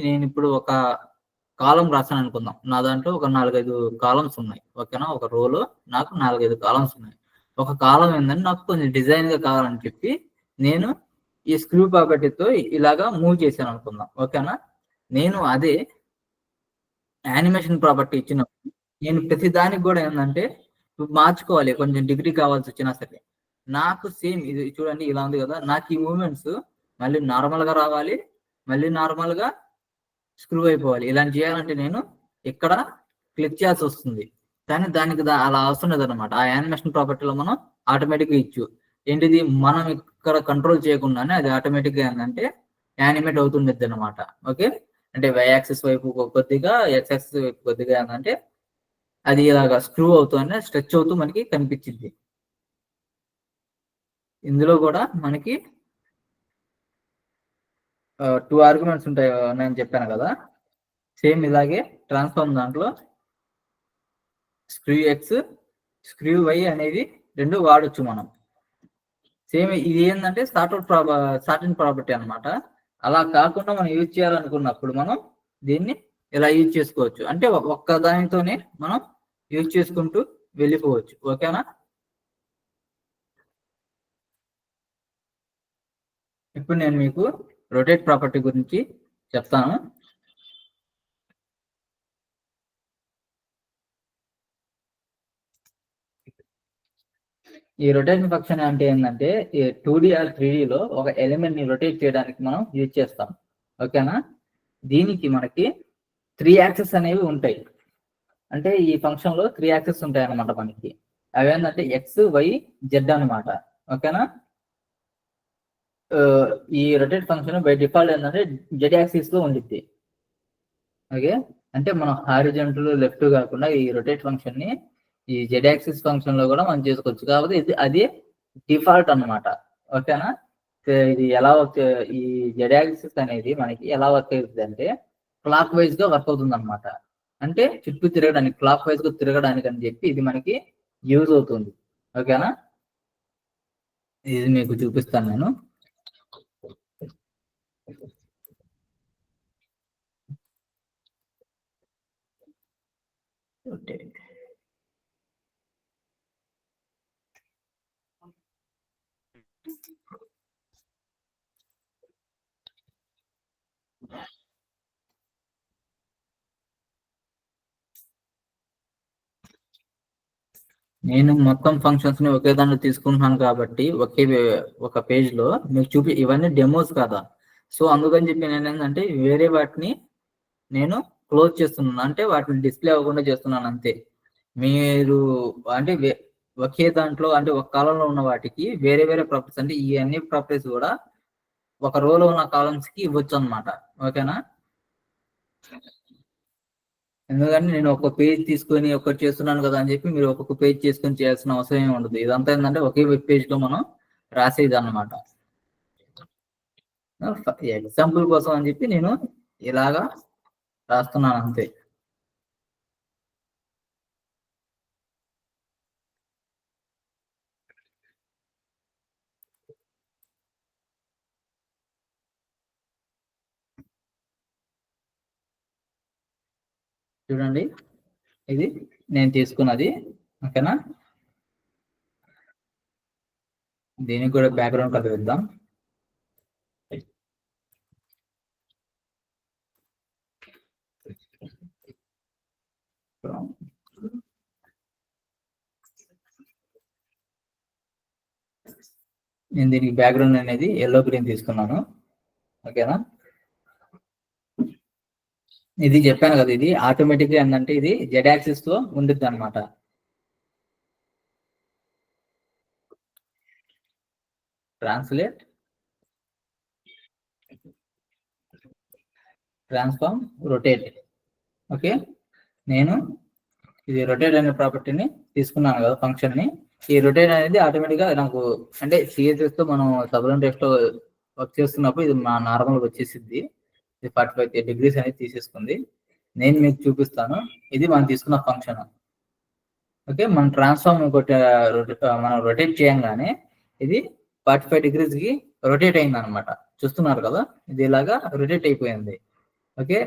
నేను ఇప్పుడు ఒక కాలం రాసాను అనుకుందాం. నా దాంట్లో ఒక 4-5 కాలమ్స్ ఉన్నాయి. ఓకేనా? ఒక రోలో నాకు 4-5 కాలమ్స్ ఉన్నాయి. ఒక కాలం ఏంటంటే నాకు కొంచెం డిజైన్ గా కావాలని చెప్పి నేను ఈ స్క్రూ ప్రాపర్టీతో ఇలాగా మూవ్ చేశాను అనుకుందాం. ఓకేనా? నేను అదే యానిమేషన్ ప్రాపర్టీ ఇచ్చినప్పుడు నేను ప్రతి దానికి కూడా ఏంటంటే మార్చుకోవాలి, కొంచెం డిగ్రీ కావాల్సి వచ్చినా సరే. నాకు సేమ్ ఇది చూడండి ఇలా ఉంది కదా, నాకు ఈ మూమెంట్స్ మళ్ళీ నార్మల్ గా రావాలి, మళ్ళీ నార్మల్ గా స్క్రూ అయిపోవాలి. ఇలాంటి చేయాలంటే నేను ఇక్కడ క్లిక్ చేయాల్సి వస్తుంది. కానీ దానికి అలా అవసరం లేదనమాట. ఆ యానిమేషన్ ప్రాపర్టీలో మనం ఆటోమేటిక్ గా ఇచ్చు ఏంటిది, మనం ఇక్కడ కంట్రోల్ చేయకుండానే అది ఆటోమేటిక్ గా ఏంటంటే యానిమేట్ అవుతుండేది అనమాట. ఓకే, అంటే వై యాక్సిస్ వైపు కొద్దిగా, ఎక్స్ యాక్సిస్ వైపు కొద్దిగా ఏంటంటే అది ఇలాగా స్క్రూ అవుతూ స్ట్రెచ్ అవుతూ మనకి కనిపించింది. ఇందులో కూడా మనకి 2 ఆర్గ్యుమెంట్స్ ఉన్నాయని చెప్పాను కదా. సేమ్ ఇలాగే ట్రాన్స్ఫార్మ్ దాంట్లో స్క్రూ ఎక్స్, స్క్రూ వై అనేవి 2 వాడొచ్చు మనం. సేమ్ ఇది ఏంటంటే సార్టెన్ ప్రాపర్టీ అనమాట. అలా కాకుండా మనం యూజ్ చేయాలనుకున్నప్పుడు మనం దీన్ని ఇలా యూజ్ చేసుకోవచ్చు. అంటే ఒక్క దానితోనే మనం యూజ్ చేసుకుంటూ వెళ్ళిపోవచ్చు. ఓకేనా? ఇప్పుడు నేను మీకు రొటేట్ ప్రాపర్టీ గురించి చెప్తాను. ఈ రొటేషన్ ఫంక్షన్ అంటే ఏంటంటే 2D ఆర్ 3Dలో ఒక ఎలిమెంట్ ని రొటేట్ చేయడానికి మనం యూజ్ చేస్తాం. ఓకేనా? దీనికి మనకి 3 యాక్సెస్ అనేవి ఉంటాయి. అంటే ఈ ఫంక్షన్ లో 3 యాక్సెస్ ఉంటాయి అన్నమాట మనకి. అవి ఏంటంటే ఎక్స్, వై, జెడ్ అనమాట. ఓకేనా? ఈ రొటేట్ ఫంక్షన్ బై డిఫాల్ట్ ఏంటంటే జెడ్ యాక్సిస్ లో ఉండిద్ది. ఓకే, అంటే మనం హారిజంటల్ లెఫ్ట్ కాకుండా ఈ రొటేట్ ఫంక్షన్ ని ఈ జెడ్ యాక్సిస్ ఫంక్షన్ లో కూడా మనం చేసుకోవచ్చు. కాబట్టి అది డిఫాల్ట్ అన్నమాట. ఓకేనా? ఇది ఎలా ఈ జెడ్ యాక్సిస్ అనేది మనకి ఎలా వర్క్ అవుతుంది అంటే క్లాక్ వైజ్ గా వర్క్ అవుతుంది అనమాట. అంటే చుట్టూ తిరగడానికి, క్లాక్ వైజ్ గా తిరగడానికి అని చెప్పి ఇది మనకి యూజ్ అవుతుంది. ఓకేనా? ఇది మీకు చూపిస్తాను నేను. నేను మొత్తం ఫంక్షన్స్ ని ఒకే దాంట్లో తీసుకుంటున్నాను కాబట్టి ఒక పేజ్ లో మీకు ఇవన్నీ డెమోస్ కదా. సో అందుకని చెప్పి నేను ఏంటంటే వేరే వాటిని నేను క్లోజ్ చేస్తున్నాను, అంటే వాటిని డిస్ప్లే అవ్వకుండా చేస్తున్నాను అంతే. మీరు అంటే ఒకే దాంట్లో అంటే ఒక కాలంలో ఉన్న వాటికి వేరే వేరే ప్రాపర్టీస్, అంటే ఈ అన్ని ప్రాపర్టీస్ కూడా ఒక రోలో ఉన్న కాలమ్స్ కి ఇవ్వచ్చు అనమాట. ఓకేనా? ఎందుకంటే నేను ఒక పేజ్ తీసుకొని ఒకటి చేస్తున్నాను కదా అని చెప్పి మీరు ఒక్కొక్క పేజ్ చేసుకొని చేయాల్సిన అవసరం ఏమి ఉండదు. ఇదంతా ఏంటంటే ఒకే వెబ్ పేజ్ లో మనం రాసేది అనమాట. ఎగ్జాంపుల్ కోసం అని చెప్పి నేను ఇలాగా రాస్తున్నాను అంతే. చూడండి, ఇది నేను తీసుకున్నది. ఓకేనా? దీనికి కూడా బ్యాక్గ్రౌండ్ కలర్ ఇద్దాం. నేను దీనికి బ్యాక్గ్రౌండ్ అనేది ఎల్లో గ్రీన్ తీసుకున్నాను. ఓకేనా? ఇది చెప్పాను కదా, ఇది ఆటోమేటిక్ గా ఏంటంటే ఇది జెడ్ యాక్సిస్ లో ఉండిద్ది అనమాట. Translate, transform, rotate. ఓకే, నేను ఇది రొటేట్ అనే ప్రాపర్టీని తీసుకున్నాను కదా ఫంక్షన్ ని. ఈ రొటేట్ అనేది ఆటోమేటిక్ గా నాకు అంటే సిఎస్ఎస్ తో మనం సబ్లైమ్ టెక్స్ట్ లో వర్క్ చేస్తున్నప్పుడు ఇది మా నార్మల్ వచ్చేసింది. ఇది 45 degrees అనేది తీసేసుకుంది. నేను మీకు చూపిస్తాను. ఇది మనం తీసుకున్న ఫంక్షన్. ఓకే, మనం ట్రాన్స్ఫార్మ్ మనం రొటేట్ చేయంగానే ఇది 45 degrees కి రొటేట్ అయింది అనమాట. చూస్తున్నారు కదా, ఇది ఇలాగా రొటేట్ అయిపోయింది. ఓకే,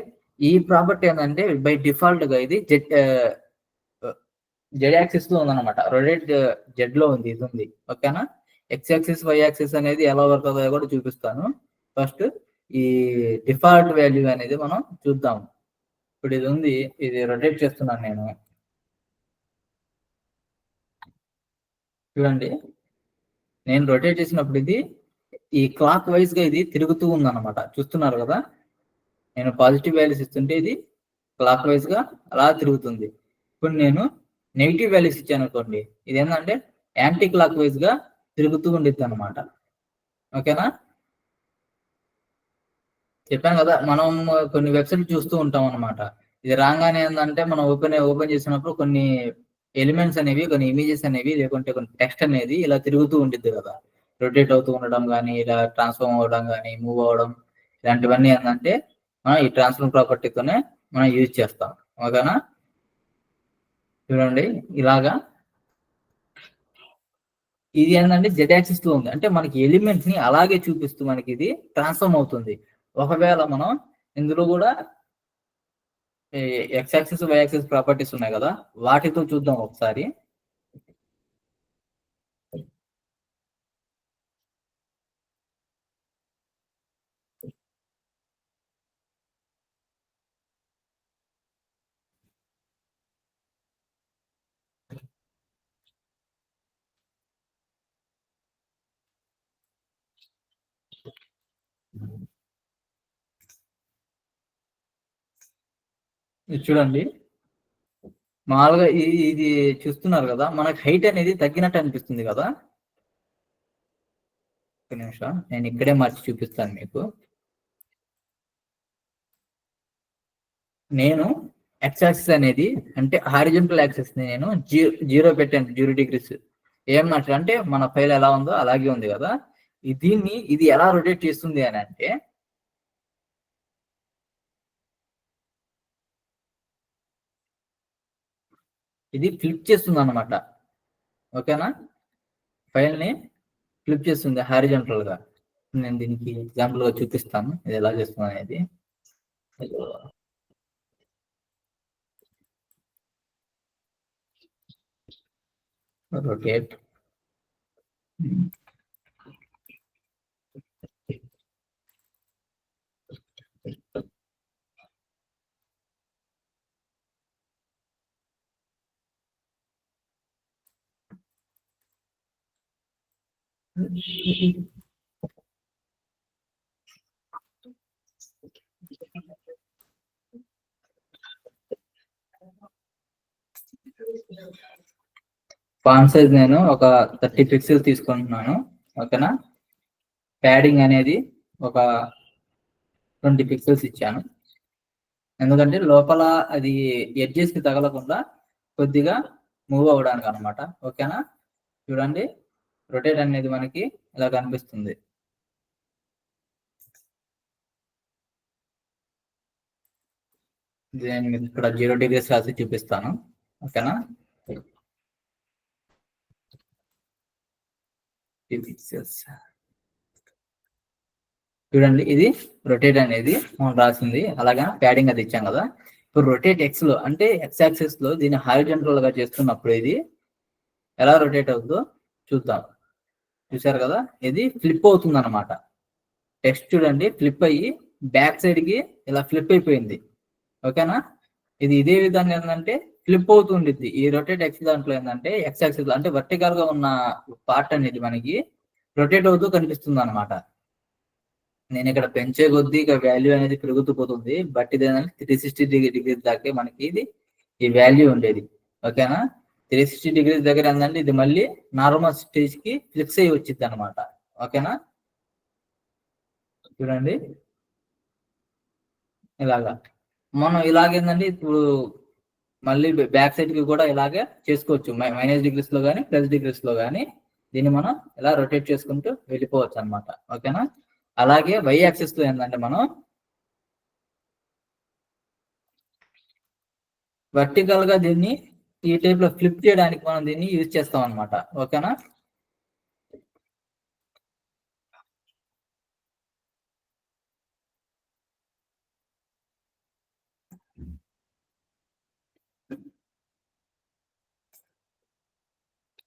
ఈ ప్రాపర్టీ ఏంటంటే బై డిఫాల్ట్ గా ఇది జెడ్ యాక్సిస్ లో ఉందన్నమాట. రొటేట్ జెడ్ లో ఉంది, ఇది ఉంది. ఓకేనా? ఎక్స్ యాక్సిస్, వై యాక్సిస్ అనేది ఎలా వర్క్ అవుతుందో కూడా చూపిస్తాను. ఫస్ట్ ఈ డిఫాల్ట్ వాల్యూ అనేది మనం చూద్దాం. ఇప్పుడు ఇది ఉంది, ఇది రొటేట్ చేస్తున్నాను నేను. చూడండి, నేను రొటేట్ చేసినప్పుడు ఇది ఈ క్లాక్ వైజ్ గా ఇది తిరుగుతూ ఉందన్నమాట. చూస్తున్నారు కదా, నేను పాజిటివ్ వాల్యూస్ ఇస్తుంటే ఇది క్లాక్ వైజ్ గా అలా తిరుగుతుంది. ఇప్పుడు నేను నెగిటివ్ వాల్యూస్ ఇచ్చాను అనుకోండి, ఇది ఏంటంటే యాంటీ క్లాక్ వైజ్ గా తిరుగుతూ ఉండిద్ది అనమాట. ఓకేనా? చెప్పాను కదా, మనం కొన్ని వెబ్సైట్ చూస్తూ ఉంటాం అనమాట. ఇది రాగానే ఏంటంటే మనం ఓపెన్ చేసినప్పుడు కొన్ని ఎలిమెంట్స్ అనేవి, కొన్ని ఇమేజెస్ అనేవి, లేకుంటే కొన్ని టెక్స్ట్ అనేది ఇలా తిరుగుతూ ఉంటుంది కదా, రొటేట్ అవుతూ ఉండడం కానీ, ఇలా ట్రాన్స్ఫార్మ్ అవ్వడం కానీ, మూవ్ అవ్వడం, ఇలాంటివన్నీ ఏంటంటే మనం ఈ ట్రాన్స్ఫార్మ్ ప్రాపర్టీతోనే మనం యూజ్ చేస్తాం. ఓకేనా? చూడండి ఇలాగా ఇది ఏంటంటే జెడ్ యాక్సిస్ లో ఉంది, అంటే మనకి ఎలిమెంట్ ని అలాగే చూపిస్తూ మనకి ఇది ట్రాన్స్ఫార్మ్ అవుతుంది. ఒకవేళ మనం ఇందులో కూడా x axis, y axis properties ఉన్నాయి కదా, వాటితో చూద్దాం ఒకసారి. ఇది చూడండి, మామూలుగా ఇది చూస్తున్నారు కదా, మనకి హైట్ అనేది తగ్గినట్టు అనిపిస్తుంది కదా. ఒక నిమిషం, నేను ఇక్కడే మార్చి చూపిస్తాను మీకు. నేను ఎక్స్ యాక్సిస్ అనేది అంటే హారిజంటల్ యాక్సిస్ ని నేను 0 పెట్టాను, 0 డిగ్రీస్. ఏమన్నట్లు అంటే మన ఫైల్ ఎలా ఉందో అలాగే ఉంది కదా. దీన్ని ఇది ఎలా రొటేట్ చేస్తుంది అని అంటే, ఇది ఫ్లిప్ చేస్తుంది అన్నమాట. ఓకేనా? ఫైల్ ని ఫ్లిప్ చేస్తుంది హారిజంటల్ గా. నేను దీనికి ఎగ్జాంపుల్ గా చూపిస్తాను ఇది ఎలా చేస్తుంది అనేది. రొటేట్ ఫాంట్ సైజ్ నేను ఒక 30 పిక్సెల్ తీసుకుంటున్నాను. ఓకేనా? ప్యాడింగ్ అనేది ఒక 20 పిక్సెల్స్ ఇచ్చాను, ఎందుకంటే లోపల అది ఎడ్జెస్ కి తగలకుండా కొద్దిగా మూవ్ అవ్వడానికి అనమాట. ఓకేనా? చూడండి, రొటేట్ అనేది మనకి ఇలా కనిపిస్తుంది. నేను ఇక్కడ 0 డిగ్రీస్ రాసి చూపిస్తాను. ఓకేనా? చూడండి, ఇది రొటేట్ అనేది మనం రాసింది, అలాగా ప్యాడింగ్ అది ఇచ్చాం కదా. ఇప్పుడు రొటేట్ ఎక్స్ లో అంటే ఎక్స్ యాక్సిస్ లో దీన్ని హారిజంటల్ గా చేస్తున్నప్పుడు ఇది ఎలా రొటేట్ అవుతుందో చూద్దాం. చూసారు కదా, ఇది ఫ్లిప్ అవుతుంది అనమాట. టెక్స్ట్ చూడండి, ఫ్లిప్ అయ్యి బ్యాక్ సైడ్ కి ఇలా ఫ్లిప్ అయిపోయింది. ఓకేనా? ఇది ఇదే విధంగా ఏంటంటే ఫ్లిప్ అవుతుండిద్ది. ఈ రొటేట్ ఎక్స్ దాంట్లో ఏంటంటే ఎక్స్ యాక్సిస్ అంటే వర్టికల్ గా ఉన్న పార్ట్ అనేది మనకి రొటేట్ అవుతూ కనిపిస్తుంది అనమాట. నేను ఇక్కడ పెంచే కొద్దీ ఇక వాల్యూ అనేది పెరుగుతూ పోతుంది, బట్ ఇది ఏంటంటే 360 డిగ్రీస్ దాకే మనకి ఇది ఈ వాల్యూ ఉండేది. ఓకేనా? 360 డిగ్రీస్ దగ్గర ఏంటంటే ఇది మళ్ళీ నార్మల్ స్టేజ్ కి ఫిక్స్ అయ్యి వచ్చింది అనమాట. ఓకేనా? చూడండి ఇలాగా మనం ఇలాగేందండి ఇప్పుడు మళ్ళీ బ్యాక్ సైడ్ కి కూడా ఇలాగే చేసుకోవచ్చు, -డిగ్రీస్ లో కానీ +డిగ్రీస్ లో కానీ దీన్ని మనం ఇలా రొటేట్ చేసుకుంటూ వెళ్ళిపోవచ్చు అనమాట. ఓకేనా? అలాగే వై యాక్సిస్ లో ఏంటంటే మనం వర్టికల్ గా దీన్ని ఈ టైప్ లో ఫ్లిప్ చేయడానికి మనం దీన్ని యూజ్ చేస్తాం అనమాట. ఓకేనా?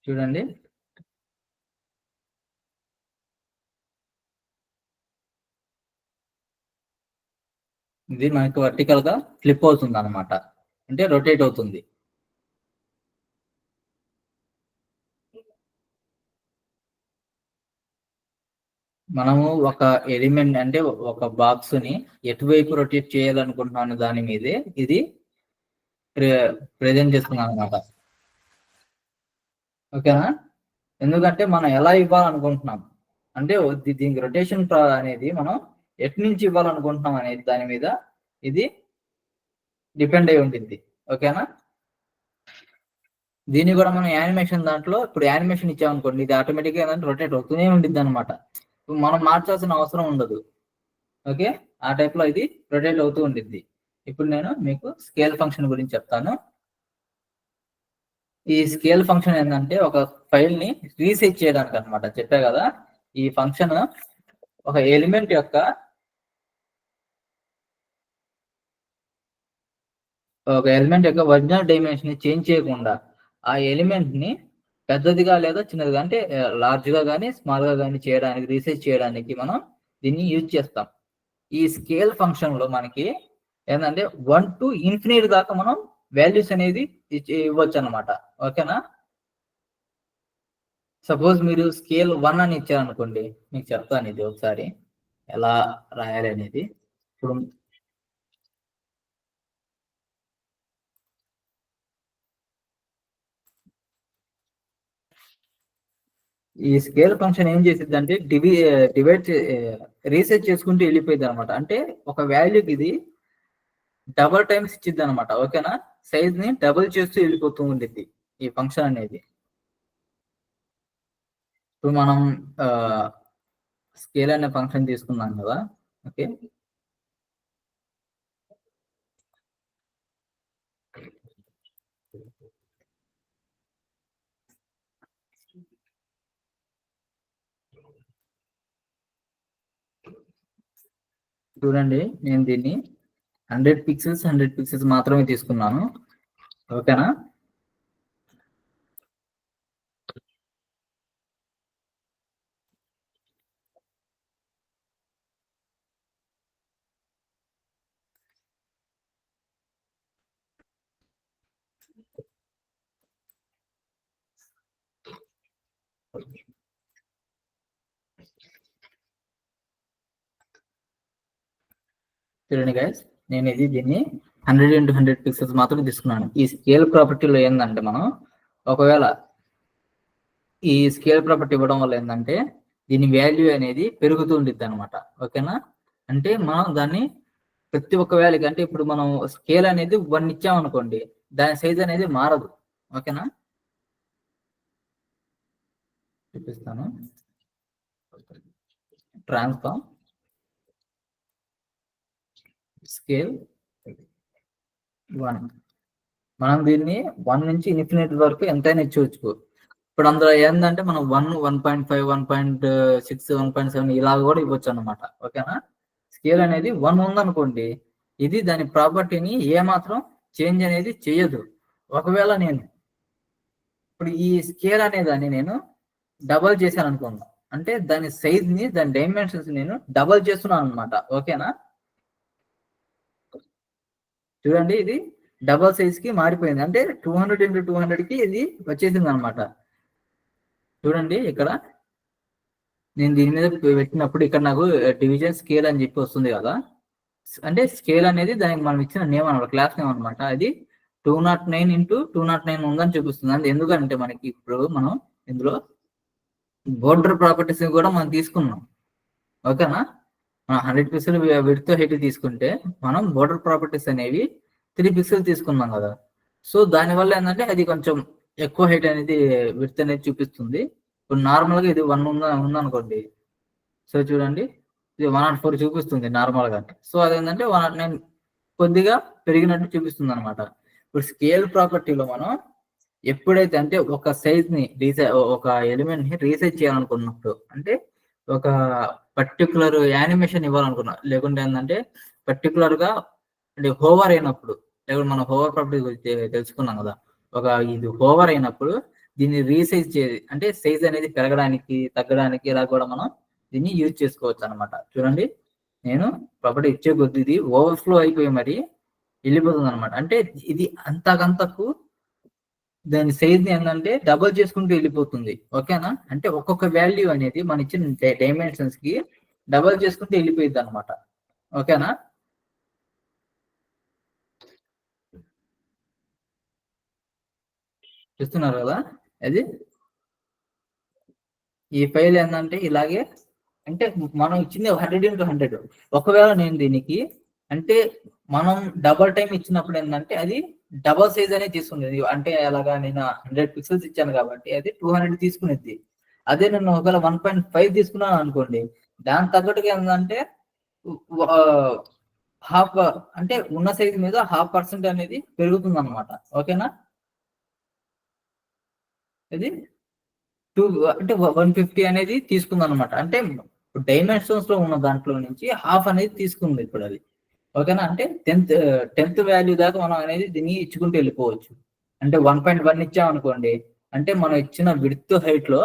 చూడండి, ఇది మనకి వర్టికల్ గా ఫ్లిప్ అవుతుంది అనమాట, అంటే రొటేట్ అవుతుంది. మనము ఒక ఎలిమెంట్ అంటే ఒక బాక్స్ ని ఎటువైపు రొటేట్ చేయాలనుకుంటున్నాను దాని మీదే ఇది ప్రెజెంట్ చేస్తున్నాం అనమాట. ఓకేనా? ఎందుకంటే మనం ఎలా ఇవ్వాలనుకుంటున్నాం అంటే దీనికి రొటేషన్ అనేది మనం ఎటు నుంచి ఇవ్వాలనుకుంటున్నాం అనేది దాని మీద ఇది డిపెండ్ అయి ఉంటుంది. ఓకేనా? దీన్ని కూడా మనం యానిమేషన్ దాంట్లో ఇప్పుడు యానిమేషన్ ఇచ్చామనుకోండి, ఇది ఆటోమేటిక్గా ఏంటంటే రొటేట్ అవుతూనే ఉంటుంది అనమాట. మనం మార్చాల్సిన అవసరం ఉండదు. ఓకే, ఆ టైప్ లో ఇది రొటేట్ అవుతూ ఉంటుంది. ఇప్పుడు నేను మీకు స్కేల్ ఫంక్షన్ గురించి చెప్తాను. ఈ స్కేల్ ఫంక్షన్ ఏంటంటే ఒక ఫైల్ ని రీసెట్ చేయడానికి అనమాట. చెప్పా కదా, ఈ ఫంక్షన్ ఒక ఎలిమెంట్ యొక్క ఒరిజినల్ డైమెన్షన్ ని చేంజ్ చేయకుండా ఆ ఎలిమెంట్ ని పెద్దదిగా లేదా చిన్నదిగా అంటే లార్జ్ గా కానీ స్మాల్ గా కానీ చేయడానికి, రీసెట్ చేయడానికి మనం దీన్ని యూజ్ చేస్తాం. ఈ స్కేల్ ఫంక్షన్ లో మనకి ఏంటంటే 1 to ఇన్ఫినిట్ దాకా మనం వాల్యూస్ అనేది ఇవ్వచ్చు అనమాట. ఓకేనా? సపోజ్ మీరు స్కేల్ 1 అని ఇచ్చారనుకోండి, మీకు చెప్తాను ఇది ఒకసారి ఎలా రాయాలి అనేది. ఇప్పుడు ఈ స్కేల్ ఫంక్షన్ ఏం చేసిద్ది అంటే డివైడ్ రీసెట్ చేసుకుంటూ వెళ్ళిపోయింది అనమాట. అంటే ఒక వాల్యూకి ఇది డబల్ టైమ్స్ ఇచ్చిద్ది అనమాట. ఓకేనా? సైజ్ ని డబుల్ చేస్తూ వెళ్ళిపోతూ ఉండిద్ది ఈ ఫంక్షన్ అనేది. ఇప్పుడు మనం స్కేల్ అనే ఫంక్షన్ తీసుకున్నాం కదా. ఓకే, చూడండి, నేను దీన్ని 100 పిక్సెల్స్ మాత్రమే తీసుకున్నాను. ఓకేనా? చూడండి గైస్, నేను దీన్ని 100 into 100 పిక్సెల్స్ మాత్రం తీసుకున్నాను. ఈ స్కేల్ ప్రాపర్టీలో ఏంటంటే మనం ఒకవేళ ఈ స్కేల్ ప్రాపర్టీ ఇవ్వడం వల్ల ఏంటంటే దీని వాల్యూ అనేది పెరుగుతూ ఉండిద్ది అనమాట. ఓకేనా? అంటే మనం దాన్ని ప్రతి ఒక్క వాల్యూకి, అంటే ఇప్పుడు మనం స్కేల్ అనేది 1 ఇచ్చామనుకోండి, దాని సైజ్ అనేది మారదు. ఓకేనా? చూపిస్తాను. Transform scale 1. మనం దీన్ని 1 నుంచి ఇన్ఫినిటీ వరకు ఎంతైనా ఇచ్చుకోవచ్చు. ఇప్పుడు అందులో ఏంటంటే మనం 1, 1.5, 1.6, 1.7 ఇలాగ కూడా ఇవ్వచ్చు అనమాట. ఓకేనా? స్కేల్ అనేది 1 ఉందనుకోండి, ఇది దాని ప్రాపర్టీని ఏమాత్రం చేంజ్ అనేది చేయదు. ఒకవేళ నేను ఇప్పుడు ఈ స్కేల్ అనే దాన్ని నేను డబల్ చేశాను అనుకున్నా, అంటే దాని సైజ్ ని, దాని డైమెన్షన్స్ నేను డబల్ చేస్తున్నాను అనమాట. ఓకేనా? చూడండి, ఇది డబల్ సైజ్ కి మారిపోయింది. అంటే 200 into 200 కి ఇది వచ్చేసింది అనమాట. చూడండి, ఇక్కడ నేను దీని మీద పెట్టినప్పుడు ఇక్కడ నాకు డివిజన్ స్కేల్ అని చెప్పి వస్తుంది కదా. అంటే స్కేల్ అనేది దానికి మనం ఇచ్చిన నేమ్ అనమాట, క్లాస్ నేమ్ అనమాట. అది 209 into 209 ఉందని చూపిస్తుంది. అంటే ఎందుకంటే మనకి ఇప్పుడు మనం ఇందులో బోర్డర్ ప్రాపర్టీస్ కూడా మనం తీసుకున్నాం. ఓకేనా? మనం 100 పిక్సెల్ విడ్త్ హైట్ తీసుకుంటే మనం బోర్డర్ ప్రాపర్టీస్ అనేవి 3 పిక్సెల్ తీసుకున్నాం కదా. సో దానివల్ల ఏంటంటే అది కొంచెం ఎక్కువ హైట్ అనేది, విడ్త్ అనేది చూపిస్తుంది. ఇప్పుడు నార్మల్ గా ఇది 1 ఉందనుకోండి, సో చూడండి, ఇది 104 చూపిస్తుంది నార్మల్ గా. సో అదేంటంటే 109 కొద్దిగా పెరిగినట్టు చూపిస్తుంది అనమాట. ఇప్పుడు స్కేల్ ప్రాపర్టీలో మనం ఎప్పుడైతే అంటే ఒక సైజ్ ని ఒక ఎలిమెంట్ ని రీసైజ్ చేయాలనుకున్నప్పుడు, అంటే ఒక పర్టికులర్ యానిమేషన్ ఇవ్వాలనుకున్నా, లేకుంటే ఏంటంటే పర్టికులర్ గా అంటే హోవర్ అయినప్పుడు, లేకుంటే మనం హోవర్ ప్రాపర్టీ గురించి తెలుసుకున్నాం కదా. ఇది హోవర్ అయినప్పుడు దీన్ని రీసైజ్ అంటే సైజ్ అనేది పెరగడానికి, తగ్గడానికి ఇలా కూడా మనం దీన్ని యూజ్ చేసుకోవచ్చు అనమాట. చూడండి, నేను ప్రాపర్టీ ఇచ్చే కొద్ది ఇది ఓవర్ఫ్లో అయిపోయి మరి వెళ్ళిపోతుంది అనమాట. అంటే ఇది అంతకంతకు దాని సైజ్ ని ఏంటంటే డబుల్ చేసుకుంటూ వెళ్ళిపోతుంది. ఓకేనా? అంటే ఒక్కొక్క వాల్యూ అనేది మన ఇచ్చిన డైమెన్షన్స్ కి డబుల్ చేసుకుంటూ వెళ్ళిపోయింది అనమాట. ఓకేనా? చూస్తున్నారు కదా, అది ఈ ఫైల్ ఏంటంటే ఇలాగే, అంటే మనం ఇచ్చింది 100 into 100. ఒకవేళ నేను దీనికి అంటే మనం డబల్ టైం ఇచ్చినప్పుడు ఏంటంటే అది డబల్ సైజ్ అనేది తీసుకునేది. అంటే అలాగా నేను 100 పిక్సెల్స్ ఇచ్చాను కాబట్టి అది 200 తీసుకునేది. అదే నేను ఒకవేళ 1.5 తీసుకున్నాను అనుకోండి, దాని తగ్గట్టుగా ఏంటంటే హాఫ్ అంటే ఉన్న సైజ్ మీద 0.5% అనేది పెరుగుతుంది అనమాట. ఓకేనా? ఇది 2 అంటే 150 అనేది తీసుకుంది అనమాట. అంటే డైమెన్షన్స్ లో ఉన్న దాంట్లో నుంచి హాఫ్ అనేది తీసుకుంది ఇప్పుడు అది. ఓకేనా? అంటే 10th వాల్యూ దాకా మనం అనేది దీన్ని ఇచ్చుకుంటూ వెళ్ళిపోవచ్చు. అంటే 1.1 ఇచ్చామనుకోండి, అంటే మనం ఇచ్చిన విడ్త్ హైట్ లో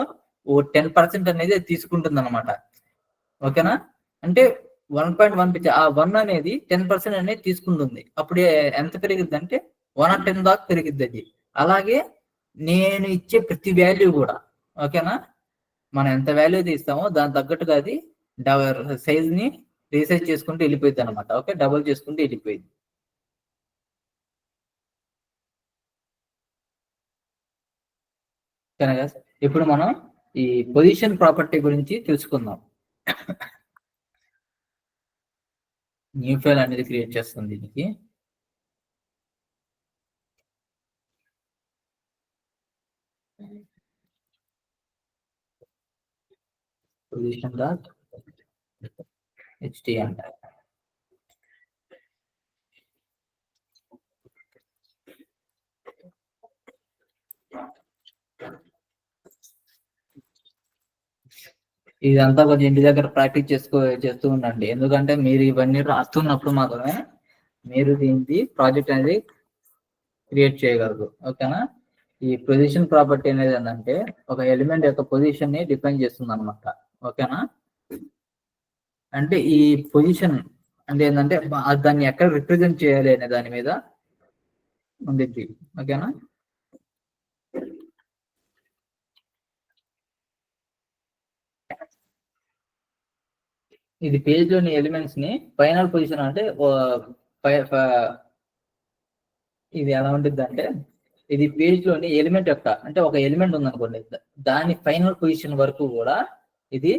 ఓ 10% అనేది తీసుకుంటుంది అనమాట. ఓకేనా? అంటే 1.1 పిచ్ ఆ 1 అనేది 10% అనేది తీసుకుంటుంది. అప్పుడు ఎంత పెరిగిద్ది అంటే 110 దాకా పెరిగిద్ది అది. అలాగే నేను ఇచ్చే ప్రతి వాల్యూ కూడా, ఓకేనా, మనం ఎంత వాల్యూ తీస్తామో దాని తగ్గట్టుగా అది సైజ్ ని రీసైజ్ చేసుకుంటూ వెళ్ళిపోయింది అనమాట. ఓకే, డబుల్ చేసుకుంటూ వెళ్ళిపోయింది. కనుక ఇప్పుడు మనం ఈ పొజిషన్ ప్రాపర్టీ గురించి తెలుసుకుందాం. న్యూ ఫైల్ అనేది క్రియేట్ చేస్తుంది దీనికి. Position dot HTML. ఇదంతా కొంచెం ఇంటి దగ్గర ప్రాక్టీస్ చేస్తూ ఉండండి. ఎందుకంటే మీరు ఇవన్నీ రాస్తున్నప్పుడు మాత్రమే మీరు దీనికి ప్రాజెక్ట్ అనేది క్రియేట్ చేయగలరు. ఓకేనా? ఈ పొజిషన్ ప్రాపర్టీ అనేది ఏంటంటే ఒక ఎలిమెంట్ యొక్క పొజిషన్ ని డిఫైన్ చేస్తుంది అనమాట. ఓకేనా? అంటే ఈ పొజిషన్ అంటే ఏంటంటే దాన్ని ఎక్కడ రిప్రజెంట్ చేయాలి అనే దాని మీద ఉండిద్ది. ఓకేనా? ఇది పేజ్ లోని ఎలిమెంట్స్ ని ఫైనల్ పొజిషన్ అంటే ఇది ఎలా ఉంటుంది అంటే ఇది పేజ్ లోని ఎలిమెంట్ యొక్క అంటే ఒక ఎలిమెంట్ ఉందనుకోండి, దాని ఫైనల్ పొజిషన్ వరకు కూడా ఇది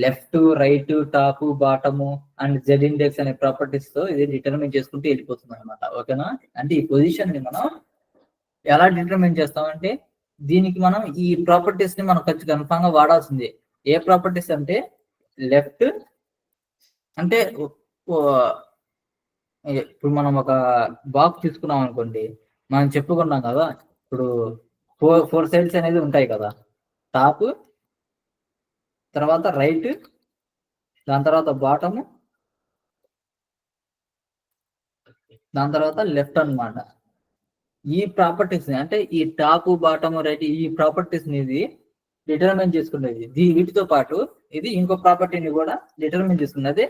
left, right, top, bottom and Z index అనే ప్రాపర్టీస్ తో ఇది డిటర్మిన్ చేసుకుంటూ వెళ్ళిపోతుంది అనమాట. ఓకేనా? అంటే ఈ పొజిషన్ ని మనం ఎలా డిటర్మిన్ చేస్తామంటే దీనికి మనం ఈ ప్రాపర్టీస్ ని మనం కన్ఫామ్ గా వాడాల్సిందే. ఏ ప్రాపర్టీస్ అంటే లెఫ్ట్ అంటే ఇప్పుడు మనం ఒక బాక్స్ తీసుకున్నాం అనుకోండి, మనం చెప్పుకున్నాం కదా, ఇప్పుడు ఫోర్ సైడ్స్ అనేది ఉంటాయి కదా, టాప్, తర్వాత రైట్, దాని తర్వాత బాటమ్, దాని తర్వాత లెఫ్ట్ అన్నమాట. ఈ ప్రాపర్టీస్ ని అంటే ఈ టాప్, బాటమ్, రైట్ ఈ ప్రాపర్టీస్ ని ఇది డిటర్మిన్ చేసుకునేది. వీటితో పాటు ఇది ఇంకో ప్రాపర్టీని కూడా డిటర్మిన్ చేసుకున్నది, అదే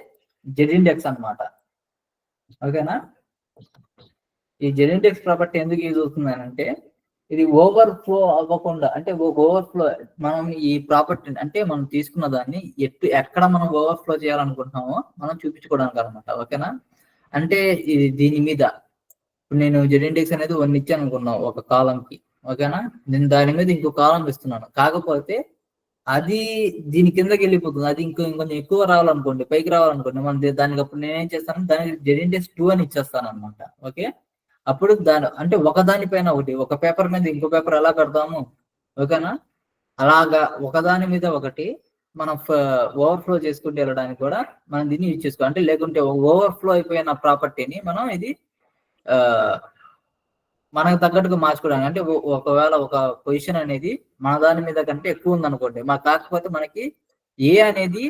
జెడ్ ఇండెక్స్ అన్నమాట. ఓకేనా? ఈ జెడ్ ఇండెక్స్ ప్రాపర్టీ ఎందుకు యూజ్ అవుతుంది అంటే ఇది ఓవర్ ఫ్లో అవ్వకుండా, అంటే ఓవర్ ఫ్లో మనం ఈ ప్రాపర్టీ అంటే మనం తీసుకున్న దాన్ని ఎక్కడ మనం ఓవర్ ఫ్లో చేయాలనుకుంటున్నామో మనం చూపించుకోవడానికి అనమాట. ఓకేనా? అంటే ఇది దీని మీద ఇప్పుడు నేను జెడ్ ఇండెక్స్ అనేది 1 ఇచ్చాను అనుకున్నాం ఒక కాలం కి. ఓకేనా? నేను దాని మీద ఇంకో కాలం ఇస్తున్నాను, కాకపోతే అది దీని కిందకి వెళ్ళిపోతుంది. అది ఇంకొంచెం ఎక్కువ రావాలనుకోండి, పైకి రావాలనుకోండి, మనం దానికి అప్పుడు నేనేం చేస్తాను, దానికి జెడ్ ఇండెక్స్ 2 అని ఇచ్చేస్తాను అనమాట. ఓకే, అప్పుడు దాని అంటే ఒకదానిపైన ఒకటి, ఒక పేపర్ మీద ఇంకో పేపర్ ఎలా కడతాము, ఓకేనా, అలాగా ఒకదాని మీద ఒకటి మనం ఓవర్ఫ్లో చేసుకుంటూ వెళ్ళడానికి కూడా మనం దీన్ని యూజ్ చేసుకోవాలి. అంటే లేకుంటే ఓవర్ఫ్లో అయిపోయిన ప్రాపర్టీని మనం ఇది మనకు తగ్గట్టుగా మార్చుకోవడానికి, అంటే ఒకవేళ ఒక పొజిషన్ అనేది మన దాని మీద కంటే ఎక్కువ ఉంది అనుకోండి, కాకపోతే మనకి ఏ అనేది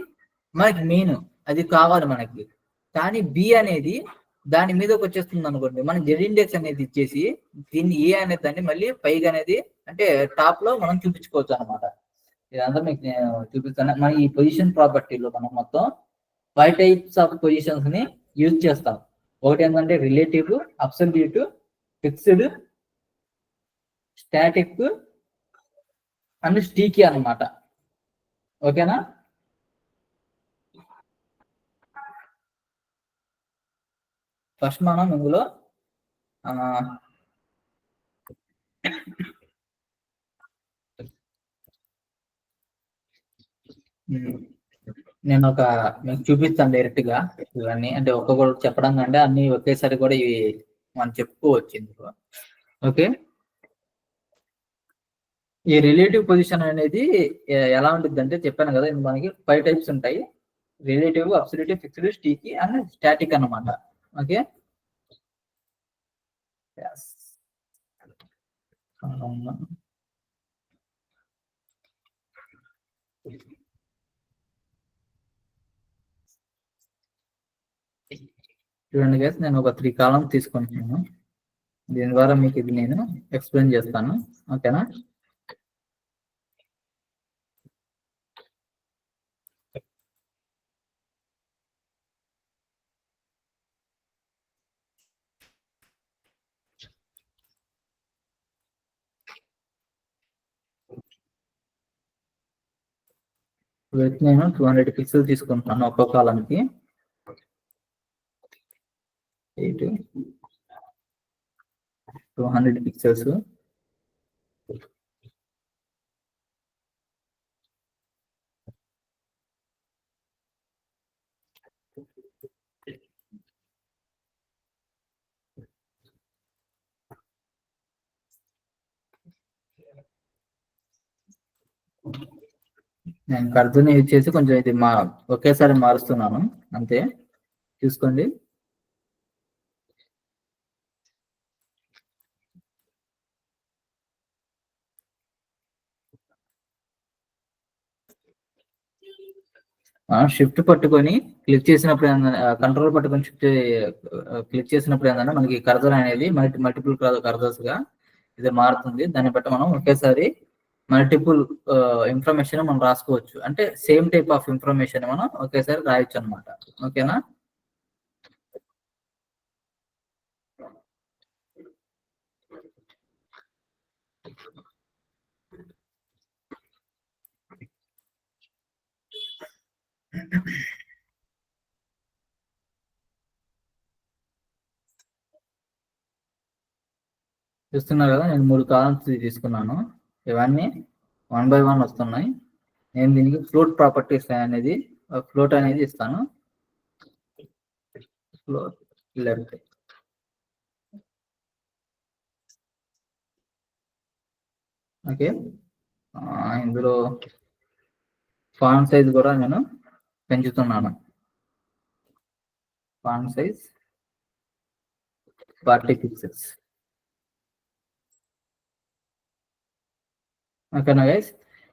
మనకి మెయిన్ అది కావాలి మనకి, కానీ బి అనేది దాని మీదకి వచ్చేస్తుంది అనుకోండి, మనం జెడ్ ఇండెక్స్ అనేది ఇచ్చేసి దీన్ని ఏ అనే దాన్ని మళ్ళీ పైగా అనేది అంటే టాప్ లో మనం చూపించుకోవచ్చు అనమాట. ఇదంతా మీకు నేను చూపిస్తాను. మన ఈ పొజిషన్ ప్రాపర్టీలో మనం మొత్తం 5 టైప్స్ ఆఫ్ పొజిషన్స్ ని యూజ్ చేస్తాం. ఒకటి ఏంటంటే relative, absolute, fixed, static and sticky అన్నమాట. ఓకేనా? ఫస్ట్ మనం ఇందులో నేను మీకు చూపిస్తాను డైరెక్ట్ గా ఇవన్నీ, అంటే ఒక్కొక్కటి చెప్పడం కంటే అన్ని ఒకేసారి కూడా ఇవి మనం చెప్పుకోవచ్చు ఇందులో. ఓకే, ఈ రిలేటివ్ పొజిషన్ అనేది ఎలా ఉంటుంది అంటే చెప్పాను కదా, మనకి 5 టైప్స్ ఉంటాయి: relative, absolutive, fixed, sticky and static అన్నమాట. ఓకే, చూడండి గైస్, నేను ఒక 3 కాలమ్స్ తీసుకుంటున్నాను. దీని ద్వారా మీకు ఇది నేను ఎక్స్ప్లెయిన్ చేస్తాను. ఓకేనా? నేను 200 పిక్సెల్ తీసుకుంటున్నాను ఒక్కో కాలంకి. 200 పిక్సెల్స్. నేను కర్జుని యూజ్ చేసి కొంచెం ఇది ఒకేసారి మారుస్తున్నాను అంతే, చూసుకోండి. షిఫ్ట్ పట్టుకొని క్లిక్ చేసినప్పుడు కంట్రోల్ పట్టుకొని షిఫ్ట్ క్లిక్ చేసినప్పుడు ఏంటంటే మనకి కర్జర్ అనేది మల్టిపుల్ కర్జర్స్ గా ఇది మారుతుంది. దాన్ని బట్టి మనం ఒకేసారి మల్టిపుల్ ఇన్ఫర్మేషన్ మనం రాసుకోవచ్చు, అంటే సేమ్ టైప్ ఆఫ్ ఇన్ఫర్మేషన్ మనం ఒకేసారి రాయొచ్చు అనమాట. ఓకేనా? చూస్తున్నారు కదా, నేను 3 కాలమ్స్ తీసుకున్నాను. ఇవన్నీ 1 by 1 వస్తున్నాయి. నేను దీనికి ఫ్లోట్ ప్రాపర్టీస్ అనేది ఫ్లోట్ అనేది ఇస్తాను. Float left. ఓకే, ఇందులో ఫాంట్ సైజ్ కూడా నేను పెంచుతున్నాను. Font size 40 pixels. ఓకేనా గైస్?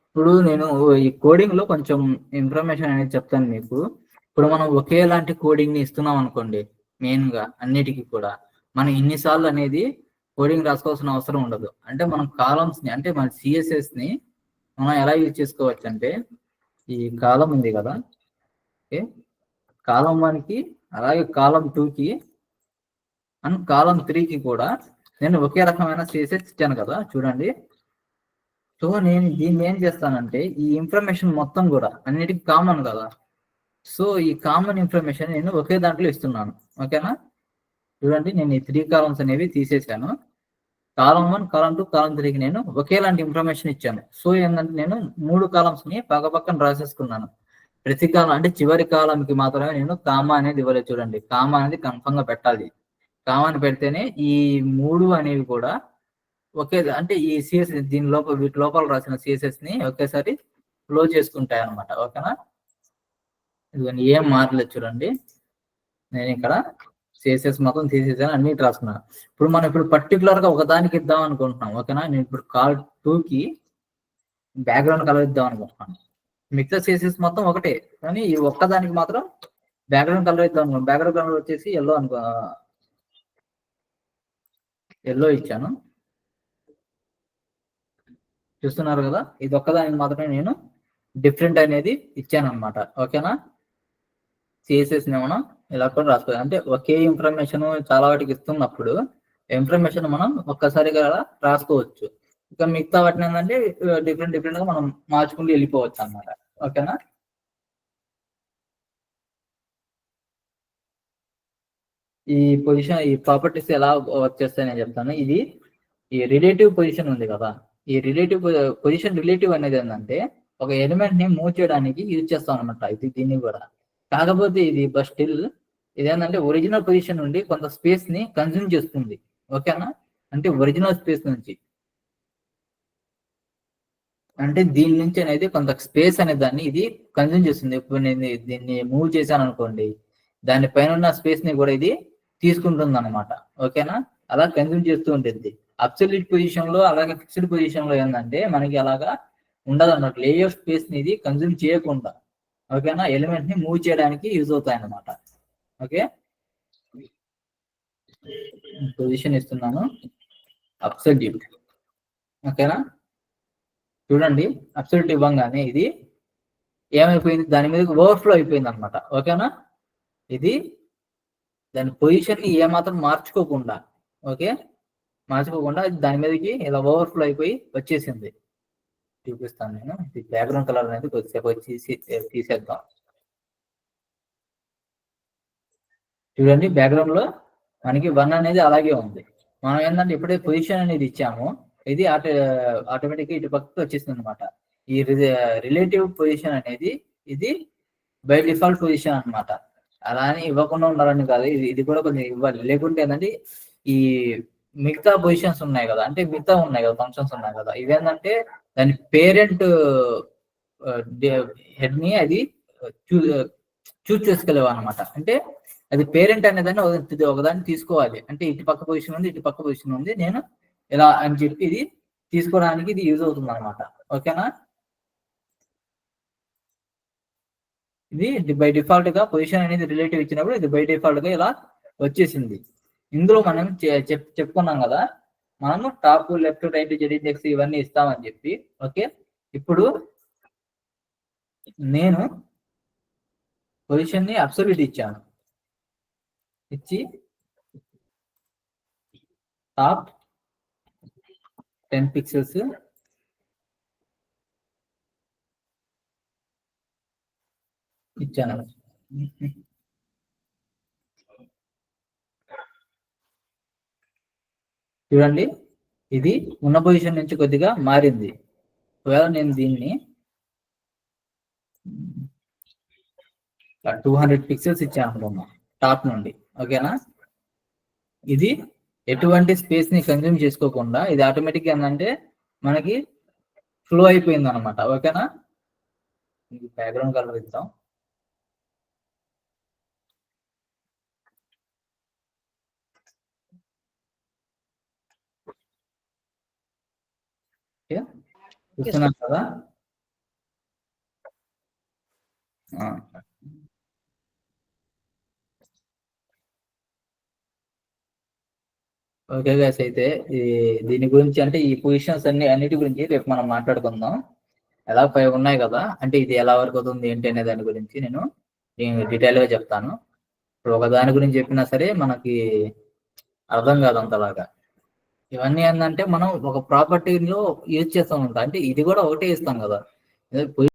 ఇప్పుడు నేను ఈ కోడింగ్ లో కొంచెం ఇన్ఫర్మేషన్ అనేది చెప్తాను మీకు. ఇప్పుడు మనం ఒకేలాంటి కోడింగ్ ని ఇస్తున్నాం అనుకోండి, మెయిన్ గా అన్నిటికీ కూడా మనం ఇన్నిసార్లు అనేది కోడింగ్ రాసుకోవాల్సిన అవసరం ఉండదు. అంటే మనం కాలమ్స్ ని, అంటే మన సిఎస్ఎస్ ని మనం ఎలా యూజ్ చేసుకోవచ్చు అంటే, ఈ కాలం ఉంది కదా, ఓకే, కాలం 1 కి అలాగే కాలం 2 కి అండ్ కాలం 3 కి కూడా నేను ఒకే రకమైన సిఎస్ఎస్ ఇచ్చాను కదా, చూడండి. సో నేను దీన్ని ఏం చేస్తానంటే, ఈ ఇన్ఫర్మేషన్ మొత్తం కూడా అన్నిటికీ కామన్ కదా, సో ఈ కామన్ ఇన్ఫర్మేషన్ నేను ఒకే దాంట్లో ఇస్తున్నాను. ఓకేనా? చూడండి, నేను ఈ 3 కాలమ్స్ అనేవి తీసేసాను. కాలం 1, కాలం 2, కాలం 3కి నేను ఒకేలాంటి ఇన్ఫర్మేషన్ ఇచ్చాను. సో ఏంటంటే నేను 3 కాలమ్స్ ని పక్కన రాసేసుకున్నాను. ప్రతి కాలం అంటే చివరి కాలంకి మాత్రమే నేను కామా అనేది ఇవ్వలేదు. చూడండి, కామా అనేది కన్ఫర్మ్ గా పెట్టాలి. కామాని పెడితేనే ఈ 3 అనేవి కూడా ఒకే, అంటే ఈ సిఎస్ఎస్ దీని లోపల, వీటి లోపల రాసిన సిఎస్ఎస్ ని ఒకేసారి ఫ్లో చేసుకుంటాయి అనమాట. ఓకేనా? ఇవన్నీ ఏం మారలేదు. చూడండి, నేను ఇక్కడ సిఎస్ఎస్ మొత్తం తీసేసాను, అన్ని రాసుకున్నాను. ఇప్పుడు మనం పర్టికులర్ గా ఒకదానికి ఇద్దాం అనుకుంటున్నాం. ఓకేనా? నేను ఇప్పుడు కాల్ 2 కి బ్యాక్గ్రౌండ్ కలర్ ఇద్దాం అనుకుంటున్నాను. మిగతా సిఎస్ఎస్ మొత్తం ఒకటే, కానీ ఈ ఒక్కదానికి మాత్రం బ్యాక్గ్రౌండ్ కలర్ ఇద్దాం అనుకున్నాను. బ్యాక్గ్రౌండ్ కలర్ వచ్చేసి ఎల్లో ఎల్లో ఇచ్చాను. చూస్తున్నారు కదా, ఇది ఒక్కదానికి మాత్రమే నేను డిఫరెంట్ అనేది ఇచ్చాను అనమాట. ఓకేనా? సిఎస్ఎస్ ని మనం ఇలా కూడా రాసుకోవాలి. అంటే ఒకే ఇన్ఫర్మేషన్ చాలా వాటికి ఇస్తున్నప్పుడు ఇన్ఫర్మేషన్ మనం ఒక్కసారిగా రాసుకోవచ్చు. ఇక మిగతా వాటిని ఏంటంటే డిఫరెంట్ గా మనం మార్చుకుంటూ వెళ్ళిపోవచ్చు అనమాట. ఓకేనా? ఈ పొజిషన్, ఈ ప్రాపర్టీస్ ఎలా వర్క్ చేస్తాయని నేను చెప్తాను. ఇది ఈ రిలేటివ్ పొజిషన్ ఉంది కదా, ఈ రిలేటివ్ పొజిషన్ రిలేటివ్ అనేది ఏంటంటే ఒక ఎలిమెంట్ ని మూవ్ చేయడానికి యూజ్ చేస్తాం అనమాట ఇది దీన్ని కూడా. కాకపోతే ఇది బట్ స్టిల్ ఇదేంటంటే ఒరిజినల్ పొజిషన్ నుండి కొంత స్పేస్ ని కన్జ్యూమ్ చేస్తుంది. ఓకేనా? అంటే ఒరిజినల్ స్పేస్ నుంచి, అంటే దీని నుంచి అనేది కొంత స్పేస్ అనే దాన్ని ఇది కన్జ్యూమ్ చేస్తుంది. ఇప్పుడు నేను దీన్ని మూవ్ చేశాను అనుకోండి, దాని పైన ఉన్న స్పేస్ ని కూడా ఇది తీసుకుంటుంది అనమాట. ఓకేనా? అలా కన్జ్యూమ్ చేస్తూ ఉంటుంది. అబ్సల్యూట్ పొజిషన్ లో అలాగే ఫిక్స్డ్ పొజిషన్ లో ఏంటంటే మనకి అలాగా ఉండదు అన్నమాట. లేయర్ స్పేస్ ని ఇది కన్జ్యూమ్ చేయకుండా, ఓకేనా, ఎలిమెంట్ ని మూవ్ చేయడానికి యూజ్ అవుతాయి అన్నమాట. ఓకే, పొజిషన్ ఇస్తున్నాను అబ్సల్యూట్. ఓకేనా? చూడండి, అబ్సల్యూట్ ఇవ్వంగానే ఇది ఏమైపోయింది, దాని మీద ఓవర్ఫ్లో అయిపోయింది అనమాట. ఓకేనా? ఇది దాని పొజిషన్ ని ఏమాత్రం మార్చుకోకుండా, ఓకే, మార్చుకోకుండా దాని మీదకి ఇలా ఓవర్ఫ్లో అయిపోయి వచ్చేసింది. చూపిస్తాను నేను. బ్యాక్గ్రౌండ్ కలర్ అనేది కొద్దిసేపు వచ్చేసి తీసేద్దాం. చూడండి, బ్యాక్గ్రౌండ్ లో మనకి 1 అనేది అలాగే ఉంది. మనం ఏంటంటే ఎప్పుడైతే పొజిషన్ అనేది ఇచ్చామో ఇది ఆటోమేటిక్గా ఇటు పక్కకి వచ్చేసింది అనమాట. ఈ రిలేటివ్ పొజిషన్ అనేది ఇది బై డిఫాల్ట్ పొజిషన్ అనమాట. అలా అని ఇవ్వకుండా ఉండాలని కాదు, ఇది కూడా కొంచెం ఇవ్వాలి. లేకుంటే ఏంటంటే ఈ మిగతా పొజిషన్స్ ఉన్నాయి కదా, అంటే మిగతా ఉన్నాయి కదా, ఫంక్షన్స్ ఉన్నాయి కదా, ఇవేంటంటే దాని పేరెంట్ హెడ్ ని అది చూస్ చేసుకోలేవు అనమాట. అంటే అది పేరెంట్ అనేదాన్ని ఒకదాన్ని తీసుకోవాలి. అంటే ఇటు పక్క పొజిషన్ ఉంది, ఇటు పక్క పొజిషన్ ఉంది, నేను ఇలా అని చెప్పి ఇది తీసుకోవడానికి ఇది యూజ్ అవుతుంది అనమాట. ఓకేనా? ఇది బై డిఫాల్ట్ గా పొజిషన్ అనేది రిలేటివ్ ఇచ్చినప్పుడు ఇది బై డిఫాల్ట్ గా ఇలా వచ్చేసింది. ఇందులో మనం చెప్పుకున్నాం కదా, మనము top, left, right, Z index ఇవన్నీ ఇస్తామని చెప్పి. ఓకే, ఇప్పుడు నేను పొజిషన్ ని అబ్సల్యూట్ ఇచ్చాను. ఇచ్చి టాప్ 10 పిక్సెల్స్ ఇచ్చాను. చూడండి, ఇది ఉన్న పొజిషన్ నుంచి కొద్దిగా మారింది. ఒకవేళ నేను దీన్ని 200 పిక్సెల్స్ ఇచ్చాను అనుకున్నా టాప్ నుండి. ఓకేనా? ఇది ఎటువంటి స్పేస్ ని కన్జ్యూమ్ చేసుకోకుండా ఇది ఆటోమేటిక్ గా ఏంటంటే మనకి ఫ్లో అయిపోయింది అనమాట. ఓకేనా? బ్యాక్గ్రౌండ్ కలర్ ఇద్దాం. చూస్తున్నాం కదా. ఓకే గైస్, అయితే దీని గురించి అంటే ఈ పొజిషన్స్ అన్నిటి గురించి రేపు మనం మాట్లాడుకుందాం. ఎలా 5 ఉన్నాయి కదా, అంటే ఇది ఎలా వర్క్ అవుతుంది ఏంటి అనే దాని గురించి నేను డీటెయిల్ గా చెప్తాను. ఇప్పుడు ఒక దాని గురించి చెప్పినా సరే మనకి అర్థం కాదు అంతలాగా. ఇవన్నీ ఏంటంటే మనం ఒక ప్రాపర్టీలో యూజ్ చేస్తాం. అంటే ఇది కూడా ఒకటే ఇస్తాం కదా.